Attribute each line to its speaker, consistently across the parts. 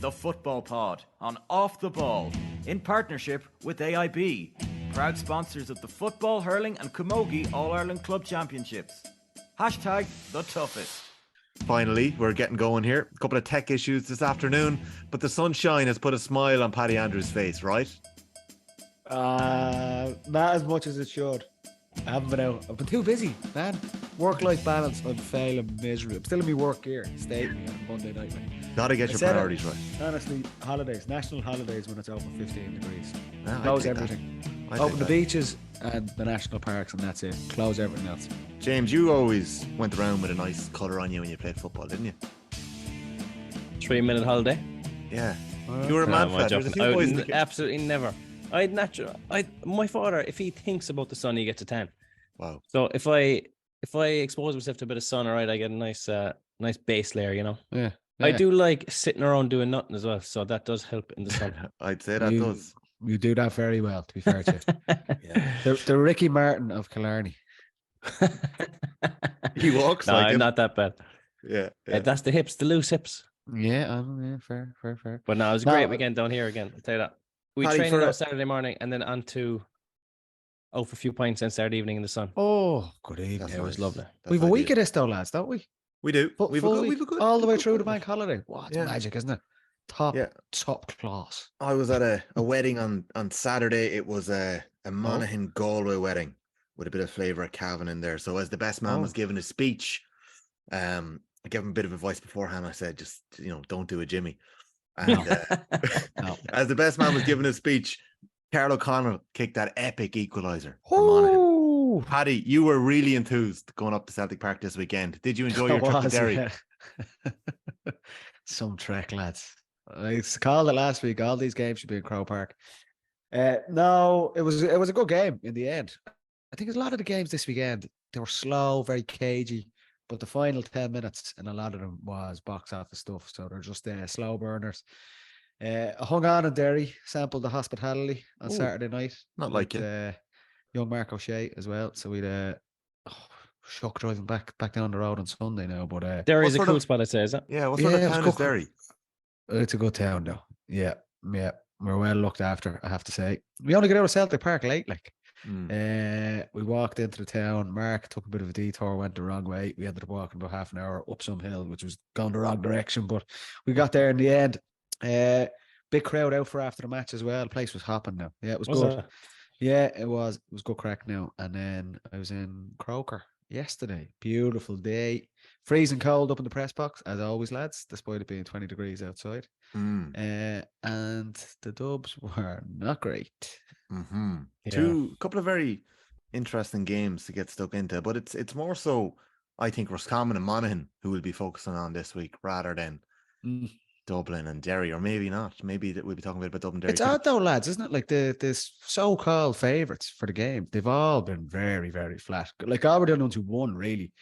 Speaker 1: the Football Pod on Off the Ball in partnership with AIB, proud sponsors of the Football, Hurling and Camogie All-Ireland Club Championships. Hashtag the toughest.
Speaker 2: Finally, we're getting going here. A couple of tech issues this afternoon, but the sunshine has put a smile on Paddy Andrews' face, right?
Speaker 3: Not as much as it should. I haven't been out. I've been too busy, man. Work-life balance, I'm failing miserably. I'm still in my work gear. Stay with me on Monday night.
Speaker 2: Gotta get your priorities right.
Speaker 3: Honestly, holidays, national holidays when it's over 15 degrees.
Speaker 2: Yeah,
Speaker 3: Close everything. Open the beaches and the national parks, and that's it. Close everything else.
Speaker 2: James, you always went around with a nice colour on you when you played football, didn't you?
Speaker 4: 3-minute holiday.
Speaker 2: Yeah. You were a man for that. There's a few boys in the
Speaker 4: absolutely never. My father, if he thinks about the sun, he gets a tan.
Speaker 2: Wow.
Speaker 4: So if I expose myself to a bit of sun, all right, I get a nice base layer, you know.
Speaker 3: Yeah.
Speaker 4: I do like sitting around doing nothing as well, so that does help in the sun.
Speaker 2: I'd say that does.
Speaker 3: You do that very well, to be fair to you. Yeah. The Ricky Martin of Killarney.
Speaker 2: He walks like him.
Speaker 4: Not that bad.
Speaker 2: Yeah.
Speaker 4: That's the hips, the loose hips.
Speaker 3: Yeah, fair.
Speaker 4: But no, it was a great weekend down here again, I'll tell you that. We trained on Saturday morning and then on to for a few pints on Saturday evening in the sun.
Speaker 3: Oh, good evening.
Speaker 4: It was lovely.
Speaker 3: We've a week of this though, lads, don't we?
Speaker 2: We do. We've a good
Speaker 3: all the way through the bank holiday. What magic, isn't it? Top class.
Speaker 2: I was at a wedding on Saturday. It was a Monaghan Galway wedding with a bit of flavour of Cavan in there. So as the best man was giving his speech, I gave him a bit of advice beforehand. I said, just, don't do a Jimmy. And as the best man was giving his speech, Carl O'Connell kicked that epic equaliser for Monaghan. Paddy, you were really enthused going up to Celtic Park this weekend. Did you enjoy your trip to Derry?
Speaker 3: Yeah. Some trek, lads. I called it last week. All these games should be in Croke Park. No, it was a good game in the end. I think a lot of the games this weekend, they were slow, very cagey, but the final 10 minutes and a lot of them was box office stuff. So they're just slow burners. I hung on in Derry, sampled the hospitality on Saturday night.
Speaker 2: Not like it.
Speaker 3: Young Mark O'Shea as well. So we'd shock driving back down the road on Sunday now. But
Speaker 4: Derry's a cool spot, I'd say, is it?
Speaker 2: Yeah, what sort of town is Derry?
Speaker 3: It's a good town though. Yeah. We're well looked after, I have to say. We only get out of Celtic Park late, like. We walked into the town. Mark took a bit of a detour, went the wrong way. We ended up walking about half an hour up some hill, which was going the wrong direction, but we got there in the end. Big crowd out for after the match as well. The place was hopping now. Yeah, it was good. Yeah, it was good crack now. And then I was in Croker yesterday. Beautiful day. Freezing cold up in the press box, as always, lads, despite it being 20 degrees outside. And the Dubs were not great.
Speaker 2: Couple of very interesting games to get stuck into, but it's more so, I think, Roscommon and Monaghan who will be focusing on this week rather than Dublin and Derry, or maybe not. Maybe that we'll be talking about Dublin, Derry.
Speaker 3: It's odd though, lads, isn't it? Like the so-called favourites for the game, they've all been very, very flat. Like Auburn the ones who won, really.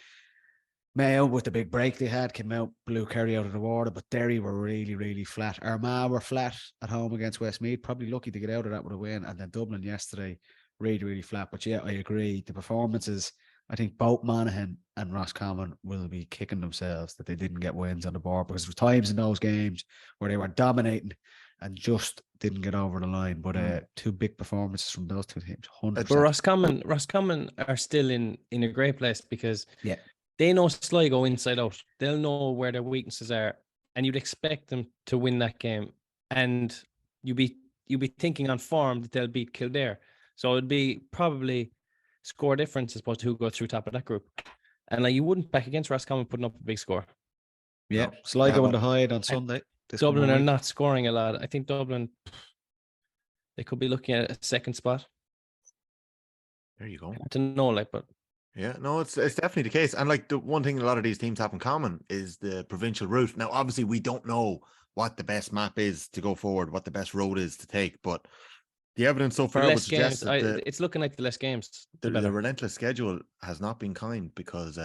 Speaker 3: Mayo, with the big break they had, came out, blew Kerry out of the water, but Derry were really, really flat. Armagh were flat at home against Westmeath, probably lucky to get out of that with a win. And then Dublin yesterday, really, really flat. But yeah, I agree. The performances, I think both Monaghan and Roscommon will be kicking themselves that they didn't get wins on the board, because there were times in those games where they were dominating and just didn't get over the line. But two big performances from those two teams. 100%.
Speaker 4: But Roscommon are still in a great place, because they know Sligo inside out. They'll know where their weaknesses are, and you'd expect them to win that game. And you'd be thinking on form that they'll beat Kildare. So it'd be probably score difference as opposed to who goes through top of that group. And you wouldn't back against Roscommon putting up a big score.
Speaker 3: Yeah, Sligo on the hide on Sunday.
Speaker 4: Dublin are not scoring a lot. I think Dublin, they could be looking at a second spot.
Speaker 2: There you go.
Speaker 4: I don't know, but
Speaker 2: yeah, no, it's definitely the case. And the one thing a lot of these teams have in common is the provincial route. Now, obviously, we don't know what the best map is to go forward, what the best road is to take, but the evidence so far would suggest that
Speaker 4: it's looking like the less games.
Speaker 2: The relentless schedule has not been kind, because,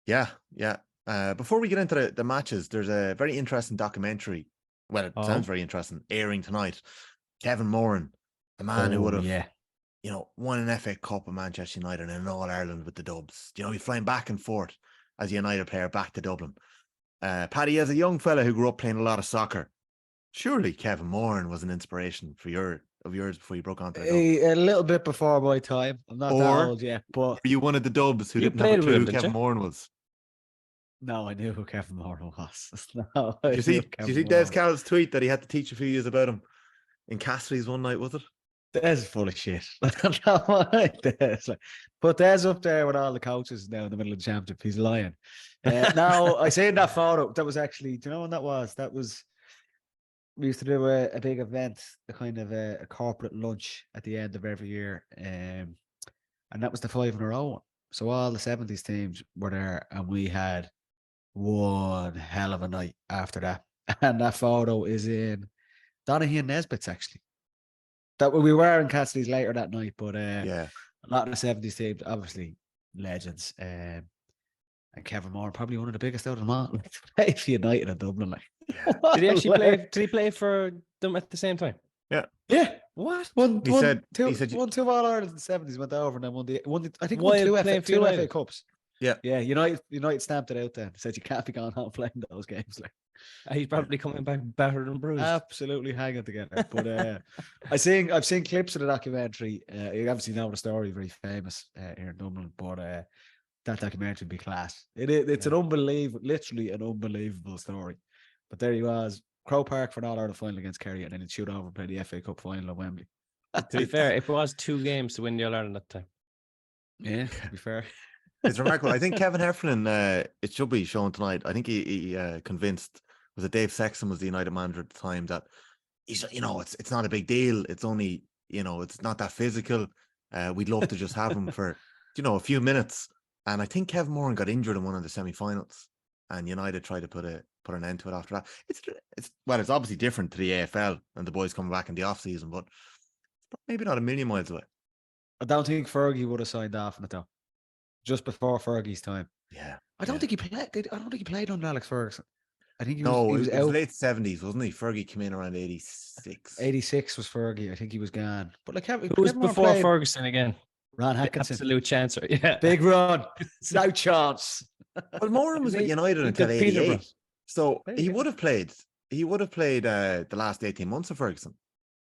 Speaker 2: before we get into the matches, there's a very interesting documentary. Well, it sounds very interesting, airing tonight. Kevin Moran, the man who would have, won an FA Cup with Manchester United and an All-Ireland with the Dubs. He's flying back and forth as a United player back to Dublin. Paddy, as a young fella who grew up playing a lot of soccer, Surely Kevin Moran was an inspiration for yours before you broke onto the dub.
Speaker 3: A little bit before my time. I'm not that old yet, but
Speaker 2: were you one of the dubs who
Speaker 4: You
Speaker 2: didn't have a
Speaker 4: played with
Speaker 2: clue
Speaker 4: him,
Speaker 2: who
Speaker 4: didn't
Speaker 2: Kevin
Speaker 4: you?
Speaker 2: Moran was?
Speaker 3: no, I knew who Kevin Moran was. No,
Speaker 2: Did you see Des Carroll's tweet that he had to teach a few years about him in Cassidy's one night, was it?
Speaker 3: Des is full of shit. Des, like, put Des up there with all the coaches now in the middle of the championship. He's lying. Now, I seen that photo. That was actually, do you know when that was? That was, we used to do a big event, a kind of a corporate lunch at the end of every year. And that was the 5 in a row one. So all the 70s teams were there, and we had one hell of a night after that. And that photo is in O'Donoghue and Nesbitt's, actually. That we were in Cassidy's later that night, but
Speaker 2: Yeah.
Speaker 3: a lot of the 70s teams, obviously legends. And Kevin Moore, probably one of the biggest out of them all. Play for United in Dublin. Like,
Speaker 4: Did he actually play? Did he play for them at the same time?
Speaker 2: Yeah.
Speaker 3: What?
Speaker 2: He said
Speaker 3: Won 2 All Ireland in the 70s, went over and then won the I think
Speaker 4: While
Speaker 3: won 2
Speaker 4: playing for
Speaker 3: FA
Speaker 4: United.
Speaker 3: Cups.
Speaker 2: Yeah.
Speaker 3: Yeah. United stamped it out then. Said you can't be going home playing those games. Like,
Speaker 4: He's probably coming back battered and bruised.
Speaker 3: absolutely hanging together. But I've seen clips of the documentary. You obviously know the story, very famous here in Dublin. But that documentary would be class. It's an unbelievable, literally an unbelievable story. But there he was, Croke Park for an All Ireland final against Kerry, and then he'd shoot over and play the FA Cup final at Wembley.
Speaker 4: To be fair, it was 2 games to win the All Ireland that time.
Speaker 3: Yeah, to be fair.
Speaker 2: It's remarkable. I think Kevin Heffernan, it should be shown tonight. I think he convinced, was it Dave Sexton was the United manager at the time, that he's, it's not a big deal. It's only, it's not that physical. We'd love to just have him for, a few minutes. And I think Kevin Moran got injured in one of the semi-finals, and United tried to put an end to it after that. It's obviously different to the AFL and the boys coming back in the off season, but it's maybe not a million miles away.
Speaker 3: I don't think Fergie would have signed off on it though. Just before Fergie's time.
Speaker 2: Yeah.
Speaker 3: I don't think he played. I don't think he played under Alex Ferguson. I think he
Speaker 2: was
Speaker 3: out.
Speaker 2: It was late 70s, wasn't he? Fergie came in around 86.
Speaker 3: 86 was Fergie. I think he was gone. But like,
Speaker 4: who was before Ferguson again?
Speaker 3: Ron Hankinson.
Speaker 4: Absolute chancer. Yeah.
Speaker 3: Big Ron. No chance.
Speaker 2: Well, Moran was at United until 88. So he would have played the last 18 months of Ferguson,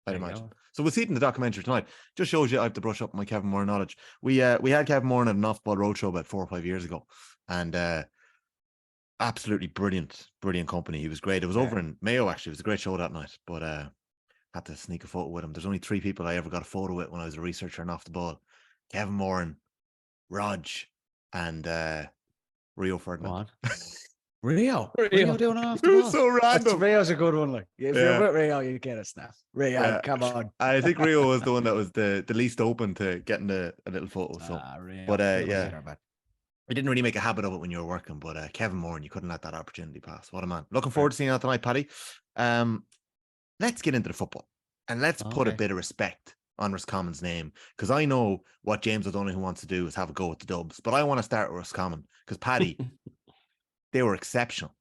Speaker 2: I'd imagine. So we'll see it in the documentary tonight. Just shows you I have to brush up my Kevin Moran knowledge. We had Kevin Moran at an off-ball roadshow about 4 or 5 years ago, and absolutely brilliant company. He was great. It was over in Mayo, actually. It was a great show that night, but had to sneak a photo with him. There's only 3 people I ever got a photo with when I was a researcher and off the ball: Kevin Moran, Rog, and Rio Ferdinand.
Speaker 3: Rio doing off the ball.
Speaker 2: So random.
Speaker 3: Rio's a good one. Like, if you're with Rio, you get a snap. Rio, come on.
Speaker 2: I think Rio was the one that was the least open to getting a little photo. So,
Speaker 3: Rio,
Speaker 2: but I didn't really make a habit of it when you were working. But Kevin Moran, you couldn't let that opportunity pass. What a man! Looking forward to seeing that tonight, Paddy. Let's get into the football, and let's put a bit of respect on Roscommon's name, because I know what James O'Donoghue wants to do is have a go at the Dubs, but I want to start with Roscommon because Paddy. They were exceptional.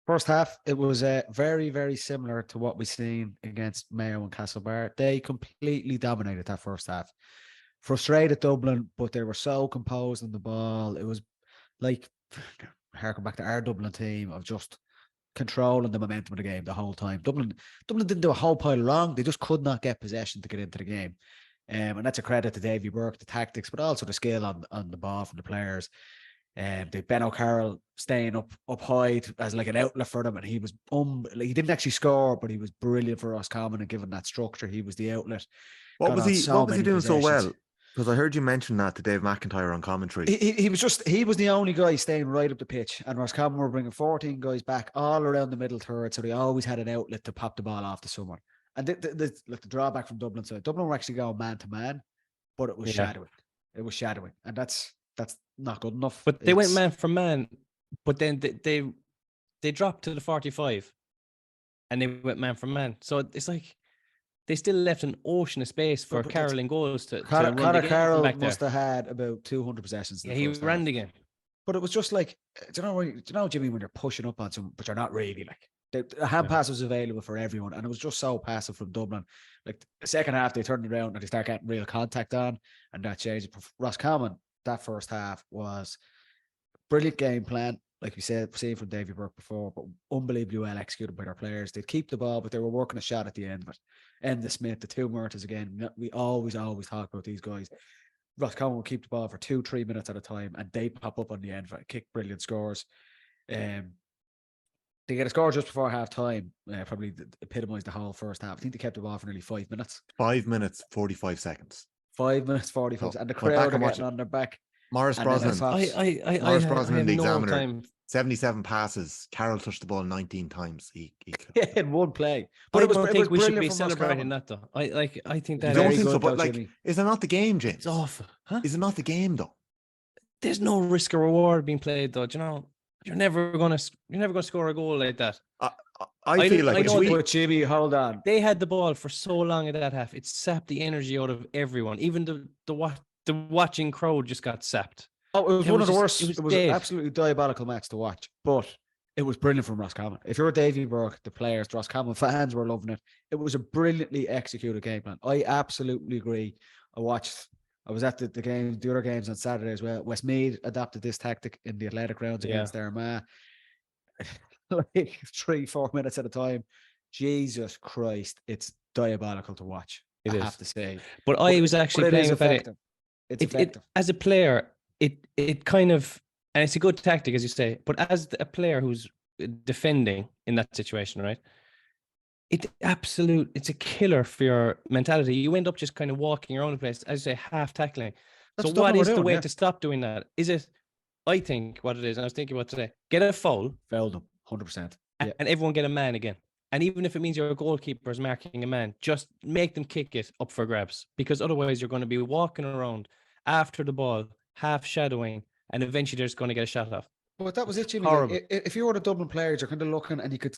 Speaker 3: First half, it was very, very similar to what we seen against Mayo and Castlebar. They completely dominated that first half. Frustrated Dublin, but they were so composed on the ball. It was like, harking back to our Dublin team of just controlling the momentum of the game the whole time. Dublin didn't do a whole pile wrong. They just could not get possession to get into the game. And that's a credit to Davy Burke, the tactics, but also the skill on the ball from the players. They Ben O'Carroll staying up high as like an outlet for them, and he was he didn't actually score, but he was brilliant for Roscommon and given that structure, he was the outlet.
Speaker 2: What was he doing so well? Because I heard you mention that to Dave McIntyre on commentary.
Speaker 3: He was the only guy staying right up the pitch, and Roscommon were bringing 14 guys back all around the middle third, so they always had an outlet to pop the ball off to someone. And the drawback from Dublin side, Dublin were actually going man to man, but it was shadowing. It was shadowing, and that's not good enough.
Speaker 4: But they went man for man, but then they dropped to the 45 and they went man for man. So it's like they still left an ocean of space for Carroll and goals to run the game.
Speaker 3: Carroll must have had about 200 possessions.
Speaker 4: Yeah, he ran the game.
Speaker 3: But it was just like, do you know, Jimmy, when you're pushing up on some, but you're not really like. The hand pass was available for everyone, and it was just so passive from Dublin. Like the second half, they turned around and they start getting real contact on, and that changed. Roscommon, that first half was brilliant game plan. like we said, seen from Davy Burke before, but unbelievably well executed by their players. They'd keep the ball, but they were working a shot at the end. But Enda Smith, the two Murtas again, we always talk about these guys. Roscommon will keep the ball for 2-3 minutes at a time, and they pop up on the end for kick brilliant scores. They get a score just before half time, probably epitomised the whole first half. I think they kept the ball for nearly 5 minutes.
Speaker 2: 5 minutes, 45 seconds.
Speaker 3: 5 minutes, 45 and the crowd are getting on their back.
Speaker 2: Morris Brosnan. Morris Brosnan in the Examiner.
Speaker 4: Time.
Speaker 2: 77 passes. Carroll touched the ball 19 times. He
Speaker 3: in one play.
Speaker 4: But I don't think we should be celebrating that though. I think that.
Speaker 2: You don't think so? But like, is it not the game, James?
Speaker 4: It's awful. Huh?
Speaker 2: Is it not the game though?
Speaker 4: There's no risk or reward being played though. Do you know, you're never gonna score a goal like that.
Speaker 2: I feel like
Speaker 3: but Jimmy, hold on.
Speaker 4: They had the ball for so long at that half. It sapped the energy out of everyone. Even the watching crowd just got sapped.
Speaker 3: Oh, it was one of the worst. It was an absolutely diabolical match to watch, but it was brilliant from Roscommon. If you're Davy Burke, the players, the Roscommon fans were loving it. It was a brilliantly executed game plan. I absolutely agree. I was at the other games on Saturday as well. Westmeath adopted this tactic in the athletic grounds against Armagh. Like 3-4 minutes at a time. Jesus Christ, it's diabolical to watch. I have to say.
Speaker 4: But I was actually playing with it.
Speaker 3: It's effective.
Speaker 4: As a player, it kind of, and it's a good tactic, as you say, but as a player who's defending in that situation, right? It's a killer for your mentality. You end up just kind of walking around the place, as you say, half tackling. So what is the way to stop doing that? Is it, I think what it is, and I was thinking about today, get a foul.
Speaker 3: Foul them, 100%.
Speaker 4: And everyone get a man again. And even if it means your goalkeeper is marking a man, just make them kick it up for grabs. Because otherwise you're going to be walking around after the ball, half shadowing, and eventually they're just going to get a shot off.
Speaker 3: But that was it, Jimmy. Like, if you were the Dublin players, you're kind of looking, and you could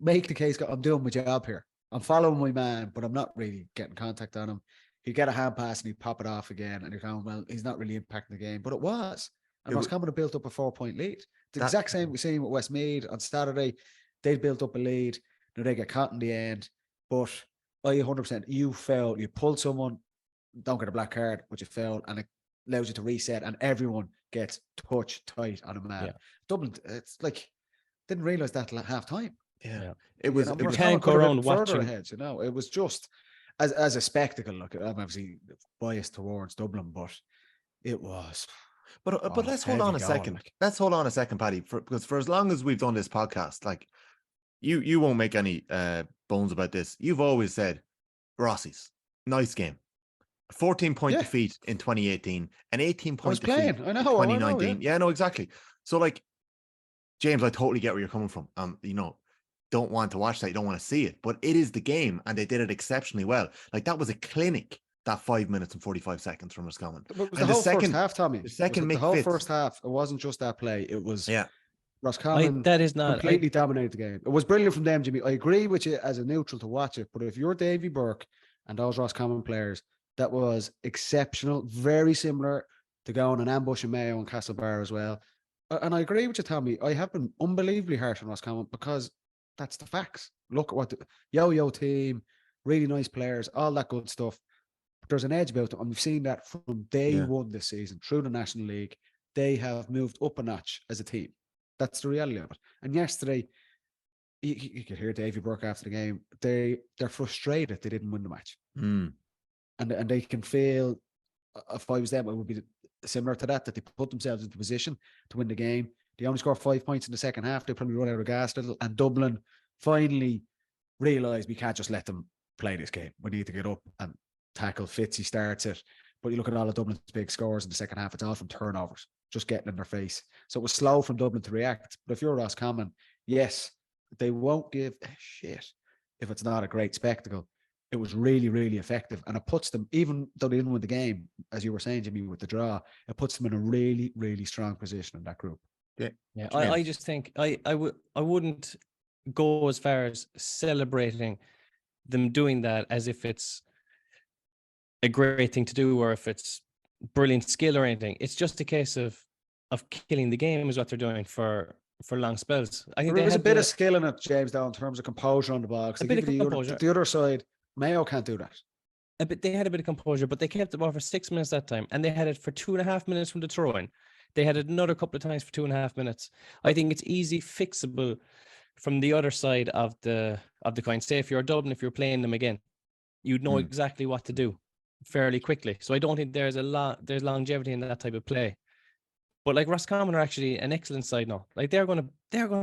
Speaker 3: make the case, I'm doing my job here. I'm following my man, but I'm not really getting contact on him. He'd get a hand pass and he'd pop it off again, and you're going, well, he's not really impacting the game. But it was. And Roscommon have built up a 4-point lead. The exact same we're seeing with Westmeath on Saturday. They built up a lead. Now they get caught in the end. But 100%, you foul, you pull someone, don't get a black card, but you foul, and it allows you to reset, and everyone gets touch tight on a man. Yeah. Dublin, it's like, didn't realise that at half time.
Speaker 2: Yeah. It was,
Speaker 4: you can't go around watching.
Speaker 3: Ahead, it was just as a spectacle. Look, I'm obviously biased towards Dublin, but it was.
Speaker 2: But let's hold on a second. Like. Let's hold on a second, Paddy, because for as long as we've done this podcast, like you won't make any bones about this. You've always said Rossies, nice game. 14-point defeat in 2018, an 18-point defeat in 2019. Yeah, no, exactly. So, like, James, I totally get where you're coming from. Don't want to watch that. You don't want to see it, but it is the game, and they did it exceptionally well. Like, that was a clinic. That 5 minutes and 45 seconds from Roscommon.
Speaker 3: But the whole first half, Tommy. The whole first half. It wasn't just that play. It was Roscommon.
Speaker 4: That is not
Speaker 3: completely dominated the game. It was brilliant from them, Jimmy. I agree with you as a neutral to watch it, but if you're Davy Burke and those Roscommon players, that was exceptional. Very similar to going and ambushing Mayo and Castlebar as well. And I agree with you, Tommy. I have been unbelievably harsh on Roscommon because that's the facts. Look at what the yo-yo team, really nice players, all that good stuff. There's an edge about them, and we've seen that from day one this season through the National League. They have moved up a notch as a team. That's the reality of it. And yesterday, you could hear Davy Burke after the game. They're frustrated they didn't win the match, and they can feel. If I was them, it would be similar to that they put themselves into position to win the game. They only scored 5 points in the second half. They probably run out of gas a little, and Dublin finally realised we can't just let them play this game. We need to get up and tackle. Fitzy starts it, but you look at all of Dublin's big scores in the second half, it's all from turnovers, just getting in their face. So it was slow from Dublin to react. But if you're Roscommon, yes, they won't give a shit if it's not a great spectacle. It was really, really effective, and it puts them, even though they didn't win the game, as you were saying, Jimmy, with the draw, it puts them in a really, really strong position in that group.
Speaker 4: Yeah. I just think I wouldn't go as far as celebrating them doing that as if it's a great thing to do or if it's brilliant skill or anything. It's just a case of killing the game is what they're doing for long spells. I think
Speaker 3: there's a bit of skill in it, James, though, in terms of composure on the ball. A bit of composure. The other side, Mayo can't do that.
Speaker 4: They had a bit of composure, but they kept the ball for 6 minutes that time, and they had it for 2.5 minutes from the throw-in. They had it another couple of times for 2.5 minutes. I think it's easy fixable from the other side of the coin. Say if you're Dublin, if you're playing them again, you'd know exactly what to do fairly quickly. So I don't think there's longevity in that type of play. But like Roscommon are actually an excellent side now. Like they're gonna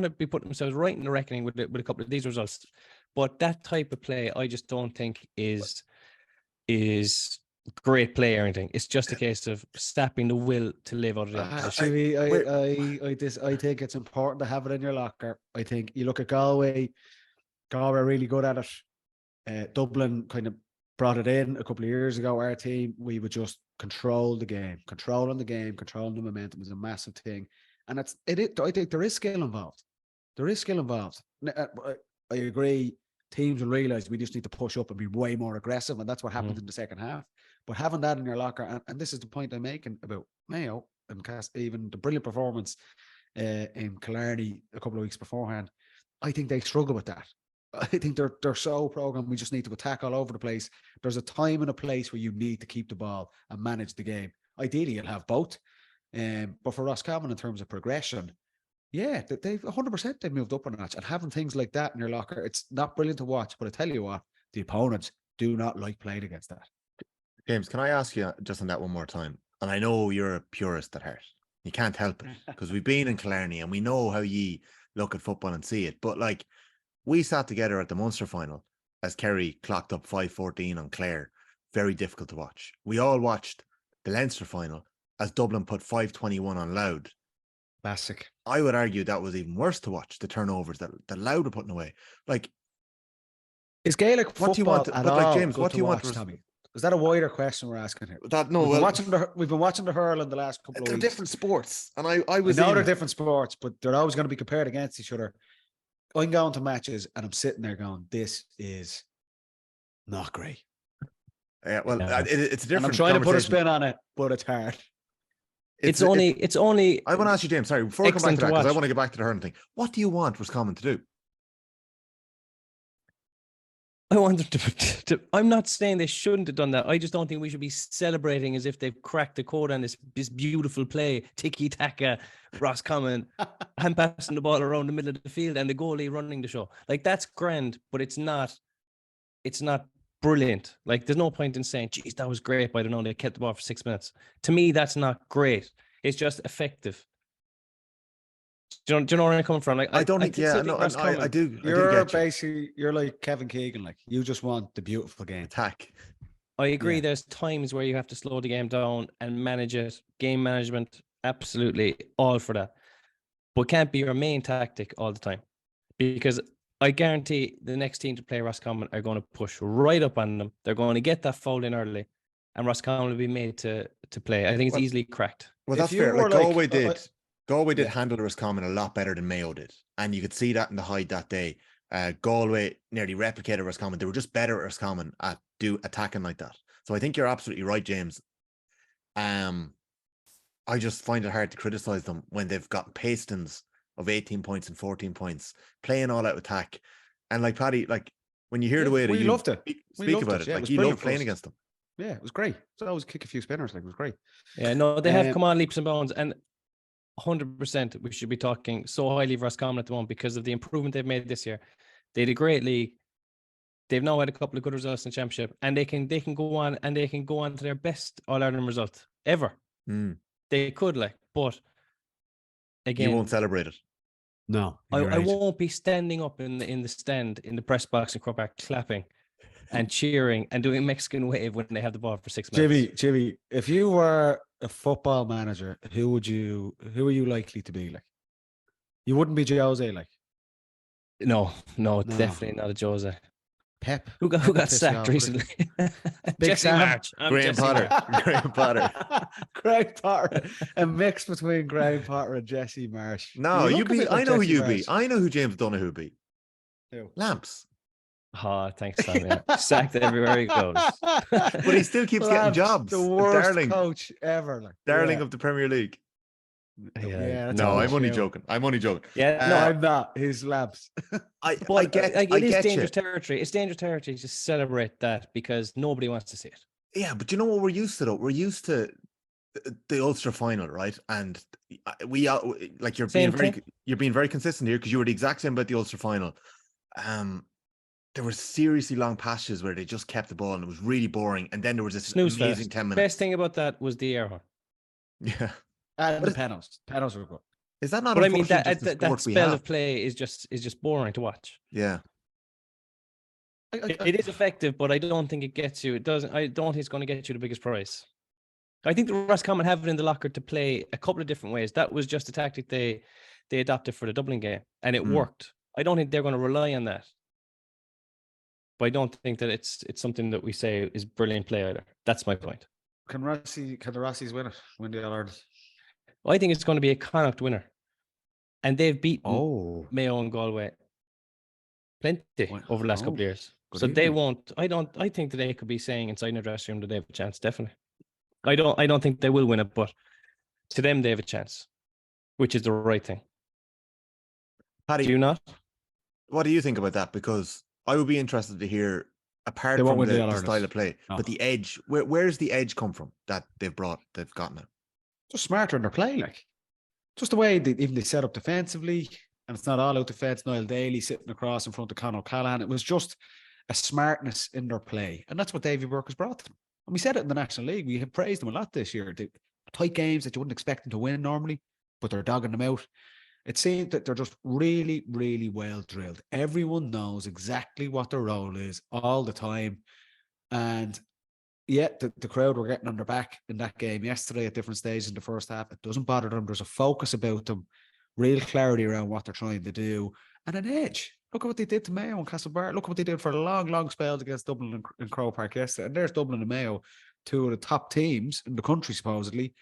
Speaker 4: be putting themselves right in the reckoning with a couple of these results. But that type of play, I just don't think is great play or anything. It's just a case of snapping the will to live out of the opposition.
Speaker 3: I think it's important to have it in your locker. I think you look at Galway are really good at it. Dublin kind of brought it in a couple of years ago. Our team, we would just control the game, controlling the momentum is a massive thing. And I think there is skill involved. I agree. Teams will realize we just need to push up and be way more aggressive. And that's what happened in the second half. But having that in your locker, and this is the point I'm making about Mayo and even the brilliant performance in Killarney a couple of weeks beforehand, I think they struggle with that. I think they're so programmed. We just need to attack all over the place. There's a time and a place where you need to keep the ball and manage the game. Ideally, you'll have both. But for Roscommon, in terms of progression, yeah, they've 100% they've moved up a notch. And having things like that in your locker, it's not brilliant to watch. But I tell you what, the opponents do not like playing against that.
Speaker 2: James, can I ask you just on that one more time? And I know you're a purist at heart. You can't help it because we've been in Killarney and we know how ye look at football and see it. But like, we sat together at the Munster final as Kerry clocked up 5-14 on Clare. Very difficult to watch. We all watched the Leinster final as Dublin put 5-21 on Louth.
Speaker 3: Classic.
Speaker 2: I would argue that was even worse to watch, the turnovers that Louth were putting away. Like,
Speaker 3: is Gaelic football
Speaker 2: what do you want?
Speaker 3: But
Speaker 2: like, James, what do you want,
Speaker 3: Tommy? Is that a wider question we're asking here? We've been watching the hurling the last couple of weeks.
Speaker 2: They're different sports, and I
Speaker 3: know they're different sports, but they're always going to be compared against each other. I'm going to matches and I'm sitting there going, this is not great.
Speaker 2: Yeah, well, it's a different.
Speaker 3: And I'm trying to put a spin on it, but it's hard.
Speaker 4: It's only.
Speaker 2: I want to ask you, James. Sorry, before I come back to that, because I want to get back to the hurling thing. What do you want Roscommon to do?
Speaker 4: I want them to. I'm not saying they shouldn't have done that. I just don't think we should be celebrating as if they've cracked the code on this beautiful play, tiki taka, Roscommon, hand passing the ball around the middle of the field, and the goalie running the show. Like that's grand, but it's not brilliant. Like there's no point in saying, "Geez, that was great." But I don't know. They kept the ball for 6 minutes. To me, that's not great. It's just effective. Do you know where I'm coming from? Like
Speaker 2: I don't think. Yeah, no, I do.
Speaker 3: You're like Kevin Keegan. Like you just want the beautiful game
Speaker 2: attack.
Speaker 4: I agree. Yeah. There's times where you have to slow the game down and manage it. Game management, absolutely all for that. But can't be your main tactic all the time, because I guarantee the next team to play Roscommon are going to push right up on them. They're going to get that foul in early, and Roscommon will be made to play. I think it's easily cracked.
Speaker 2: Well, that's fair. Like Galway did. Galway did handle Roscommon a lot better than Mayo did. And you could see that in the Hyde that day. Galway nearly replicated Roscommon. They were just better at Roscommon at attacking like that. So I think you're absolutely right, James. I just find it hard to criticise them when they've got pastons of 18 points and 14 points, playing all out attack. And like Paddy, like when you hear the way that you
Speaker 3: loved it.
Speaker 2: Speak about it, like you love playing against them.
Speaker 3: Yeah, it was great. So I always kick a few spinners, like it was great.
Speaker 4: Yeah, no, they have come on leaps and bounds, and 100% we should be talking so highly of Roscommon at the moment because of the improvement they've made this year. They had a great league. They've now had a couple of good results in the championship, and they can go on to their best All-Ireland result ever. They could, but again,
Speaker 2: you won't celebrate it.
Speaker 3: No,
Speaker 4: I won't be standing up in the stand in the press box in Cork Park clapping and cheering and doing Mexican wave when they have the ball for 6 minutes.
Speaker 3: Jimmy, if you were a football manager, who are you likely to be like? You wouldn't be Jose, like?
Speaker 4: No, definitely not a Jose.
Speaker 3: Pep.
Speaker 4: Who got sacked recently?
Speaker 3: Jesse March.
Speaker 2: Graham Potter.
Speaker 3: Graham Potter. A mix between Graham Potter and Jesse Marsh.
Speaker 2: No, you be. I know who you be. I know who James O'Donoghue be.
Speaker 3: Who?
Speaker 2: Lamps.
Speaker 4: Oh, thanks, Tommy. Sacked everywhere he goes.
Speaker 2: But he still keeps getting jobs.
Speaker 3: The worst coach ever. Like,
Speaker 2: darling of the Premier League.
Speaker 3: Yeah,
Speaker 2: no, I'm only joking.
Speaker 4: Yeah,
Speaker 3: no, I'm not. He's Lamps.
Speaker 2: I get
Speaker 4: it is dangerous territory. It's dangerous territory to celebrate that because nobody wants to see it.
Speaker 2: Yeah, but you know what we're used to though? We're used to the Ulster final, right? And we like you're
Speaker 4: Same
Speaker 2: being very consistent here because you were the exact same about the Ulster final. There were seriously long passages where they just kept the ball and it was really boring. And then there was this
Speaker 4: snooze
Speaker 2: amazing
Speaker 4: fest.
Speaker 2: 10 minutes.
Speaker 4: Best thing about that was the air horn.
Speaker 2: Yeah.
Speaker 3: And the penalties. Penalties were good.
Speaker 2: Is that not?
Speaker 4: But I mean,
Speaker 2: that
Speaker 4: spell of play is just boring to watch.
Speaker 2: Yeah.
Speaker 4: It is effective, but I don't think it gets you. It doesn't. I don't think it's going to get you the biggest prize. I think the Roscommon have it in the locker to play a couple of different ways. That was just a tactic they adopted for the Dublin game, and it worked. I don't think they're going to rely on that. But I don't think that it's something that we say is brilliant play either. That's my point.
Speaker 3: Can the Rossies win it? Win the All-Ireland?
Speaker 4: I think it's going to be a Connacht winner. And they've beaten Mayo and Galway plenty over the last couple of years. So they won't. I think that they could be saying inside the dressing room that they have a chance, definitely. I don't think they will win it, but to them they have a chance, which is the right thing.
Speaker 2: Paddy,
Speaker 4: do you not?
Speaker 2: What do you think about that? Because I would be interested to hear, apart from the style of play, but the edge. Where's the edge come from that they've gotten it?
Speaker 3: Just smarter in their play, like just the way they set up defensively, and it's not all out defence. Niall Daly sitting across in front of Conor O'Callaghan. It was just a smartness in their play, and that's what Davy Burke has brought to them. And we said it in the National League. We have praised them a lot this year. The tight games that you wouldn't expect them to win normally, but they're dogging them out. It seems that they're just really, really well drilled. Everyone knows exactly what their role is all the time. And yeah, the crowd were getting on their back in that game yesterday at different stages in the first half. It doesn't bother them. There's a focus about them, real clarity around what they're trying to do, and an edge. Look at what they did to Mayo and Castlebar. Look at what they did for a long, long spell against Dublin and Croke Park yesterday. And there's Dublin and Mayo, two of the top teams in the country, supposedly.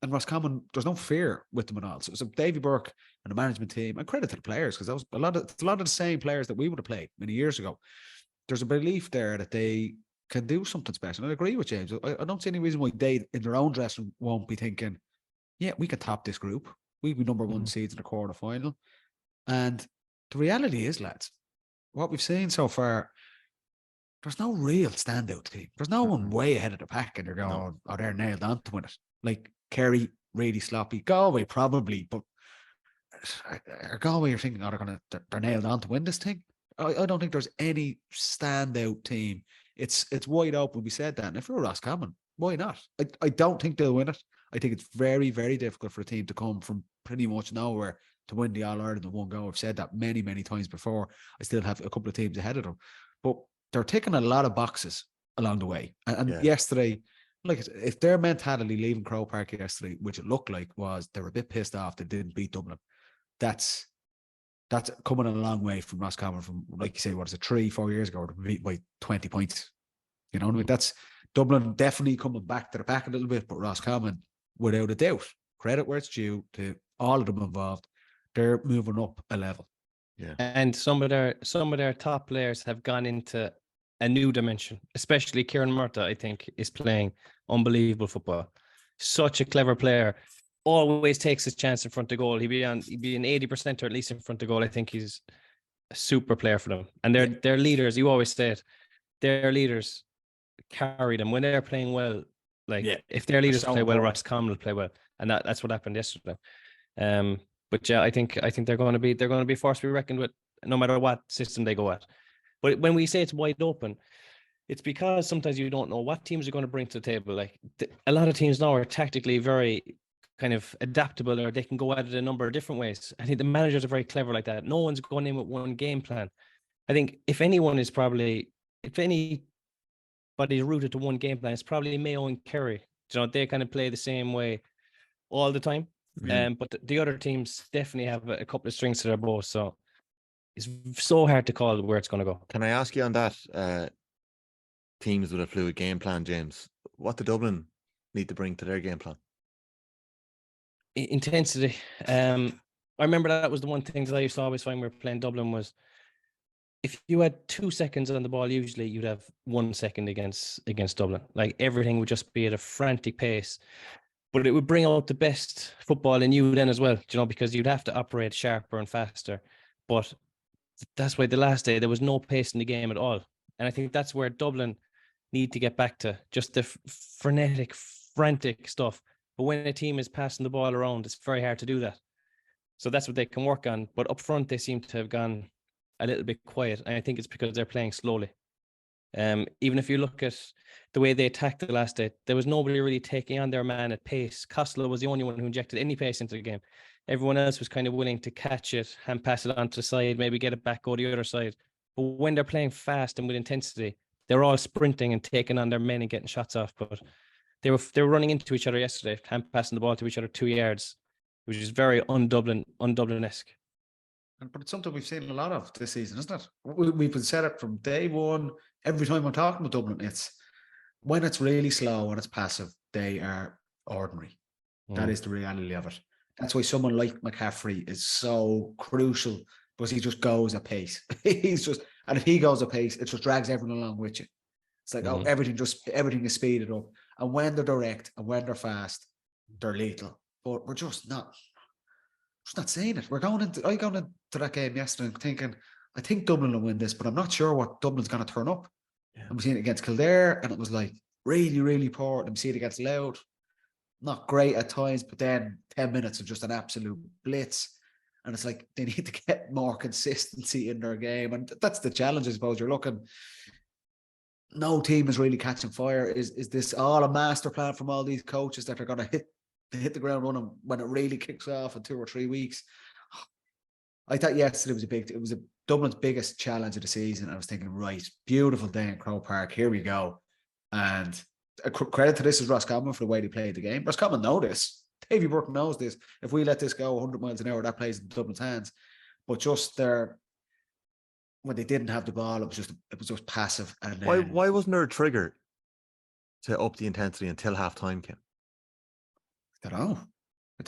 Speaker 3: And Roscommon, there's no fear with them at all. So Davy Burke and the management team, and credit to the players, because that was a lot of the same players that we would have played many years ago. There's a belief there that they can do something special. And I agree with James. I don't see any reason why they, in their own dressing room, won't be thinking, yeah, we can top this group. We'll be number one seeds in the quarter final. And the reality is, lads, what we've seen so far, there's no real standout team. There's no one way ahead of the pack and they're going, oh, they're nailed on to win it. Like Kerry, really sloppy. Galway, probably, but Galway, you're thinking, oh, they're nailed on to win this thing. I don't think there's any standout team. It's wide open. We said that. And if you're Roscommon, why not? I don't think they'll win it. I think it's very, very difficult for a team to come from pretty much nowhere to win the All-Ireland in one go. I've said that many, many times before. I still have a couple of teams ahead of them. But they're ticking a lot of boxes along the way. And yesterday, like, if their mentality leaving Croke Park yesterday, which it looked like, was they were a bit pissed off they didn't beat Dublin, that's coming a long way from Roscommon from, like you say, what is it, 3-4 years ago, to beat by 20 points. You know what I mean? That's Dublin definitely coming back to the pack a little bit, but Roscommon, without a doubt, credit where it's due to all of them involved, they're moving up a level.
Speaker 4: Yeah. And some of their top players have gone into a new dimension, especially Kieran Murtagh, I think, is playing unbelievable football. Such a clever player. Always takes his chance in front of goal. He'd be an 80% or at least in front of goal. I think he's a super player for them. And their leaders, you always say it, their leaders carry them when they're playing well. Like, if their leaders play well, Roscommon will play well. And that's what happened yesterday. But yeah, I think they're going to be a force to be reckoned with, no matter what system they go at. But when we say it's wide open, it's because sometimes you don't know what teams are going to bring to the table. Like, a lot of teams now are tactically very kind of adaptable, or they can go at it a number of different ways. I think the managers are very clever like that. No one's going in with one game plan. I think if anybody's rooted to one game plan, it's probably Mayo and Kerry. You know, they kind of play the same way all the time. But the other teams definitely have a couple of strings to their bow. So it's so hard to call where it's going to go.
Speaker 2: Can I ask you on that, teams with a fluid game plan, James, what do Dublin need to bring to their game plan?
Speaker 4: Intensity. I remember that was the one thing that I used to always find when we were playing Dublin was, if you had 2 seconds on the ball, usually you'd have 1 second against Dublin. Like, everything would just be at a frantic pace. But it would bring out the best football in you then as well, you know, because you'd have to operate sharper and faster. But that's why the last day there was no pace in the game at all. And I think that's where Dublin need to get back to, just the frenetic, frantic stuff. But when a team is passing the ball around, it's very hard to do that. So that's what they can work on. But up front, they seem to have gone a little bit quiet. And I think it's because they're playing slowly. Even if you look at the way they attacked the last day, there was nobody really taking on their man at pace. Costello was the only one who injected any pace into the game. Everyone else was kind of willing to catch it and pass it onto the side, maybe get it back, go the other side. But when they're playing fast and with intensity, they're all sprinting and taking on their men and getting shots off. But they were running into each other yesterday, hand passing the ball to each other 2 yards, which is very un-Dublin-esque.
Speaker 3: But it's something we've seen a lot of this season, isn't it? We've been set up from day one. Every time I'm talking about Dublin, it's when it's really slow and it's passive, they are ordinary. That is the reality of it. That's why someone like McCaffrey is so crucial, because he just goes at pace. And if he goes at pace, it just drags everyone along with you. It's like, everything is speeded up. And when they're direct and when they're fast, they're lethal. But we're just not seeing it. I going into that game yesterday thinking, I think Dublin will win this, but I'm not sure what Dublin's going to turn up. Yeah. I'm seeing it against Kildare, and it was like really, really poor. I'm seeing it against Louth, not great at times, but then 10 minutes of just an absolute blitz. And it's like they need to get more consistency in their game. And that's the challenge, I suppose. You're looking, no team is really catching fire. Is this all a master plan from all these coaches that are going to hit the ground running when it really kicks off in 2 or 3 weeks? I thought yesterday it was Dublin's biggest challenge of the season. I was thinking, right, beautiful day in Croke Park. Here we go. And credit to this is Roscommon for the way they played the game. Roscommon know this. Davy Burton knows this. If we let this go 100 miles an hour, that plays in Dublin's hands. But just when they didn't have the ball, it was just passive. And
Speaker 2: why wasn't there a trigger to up the intensity until half time came?
Speaker 3: I don't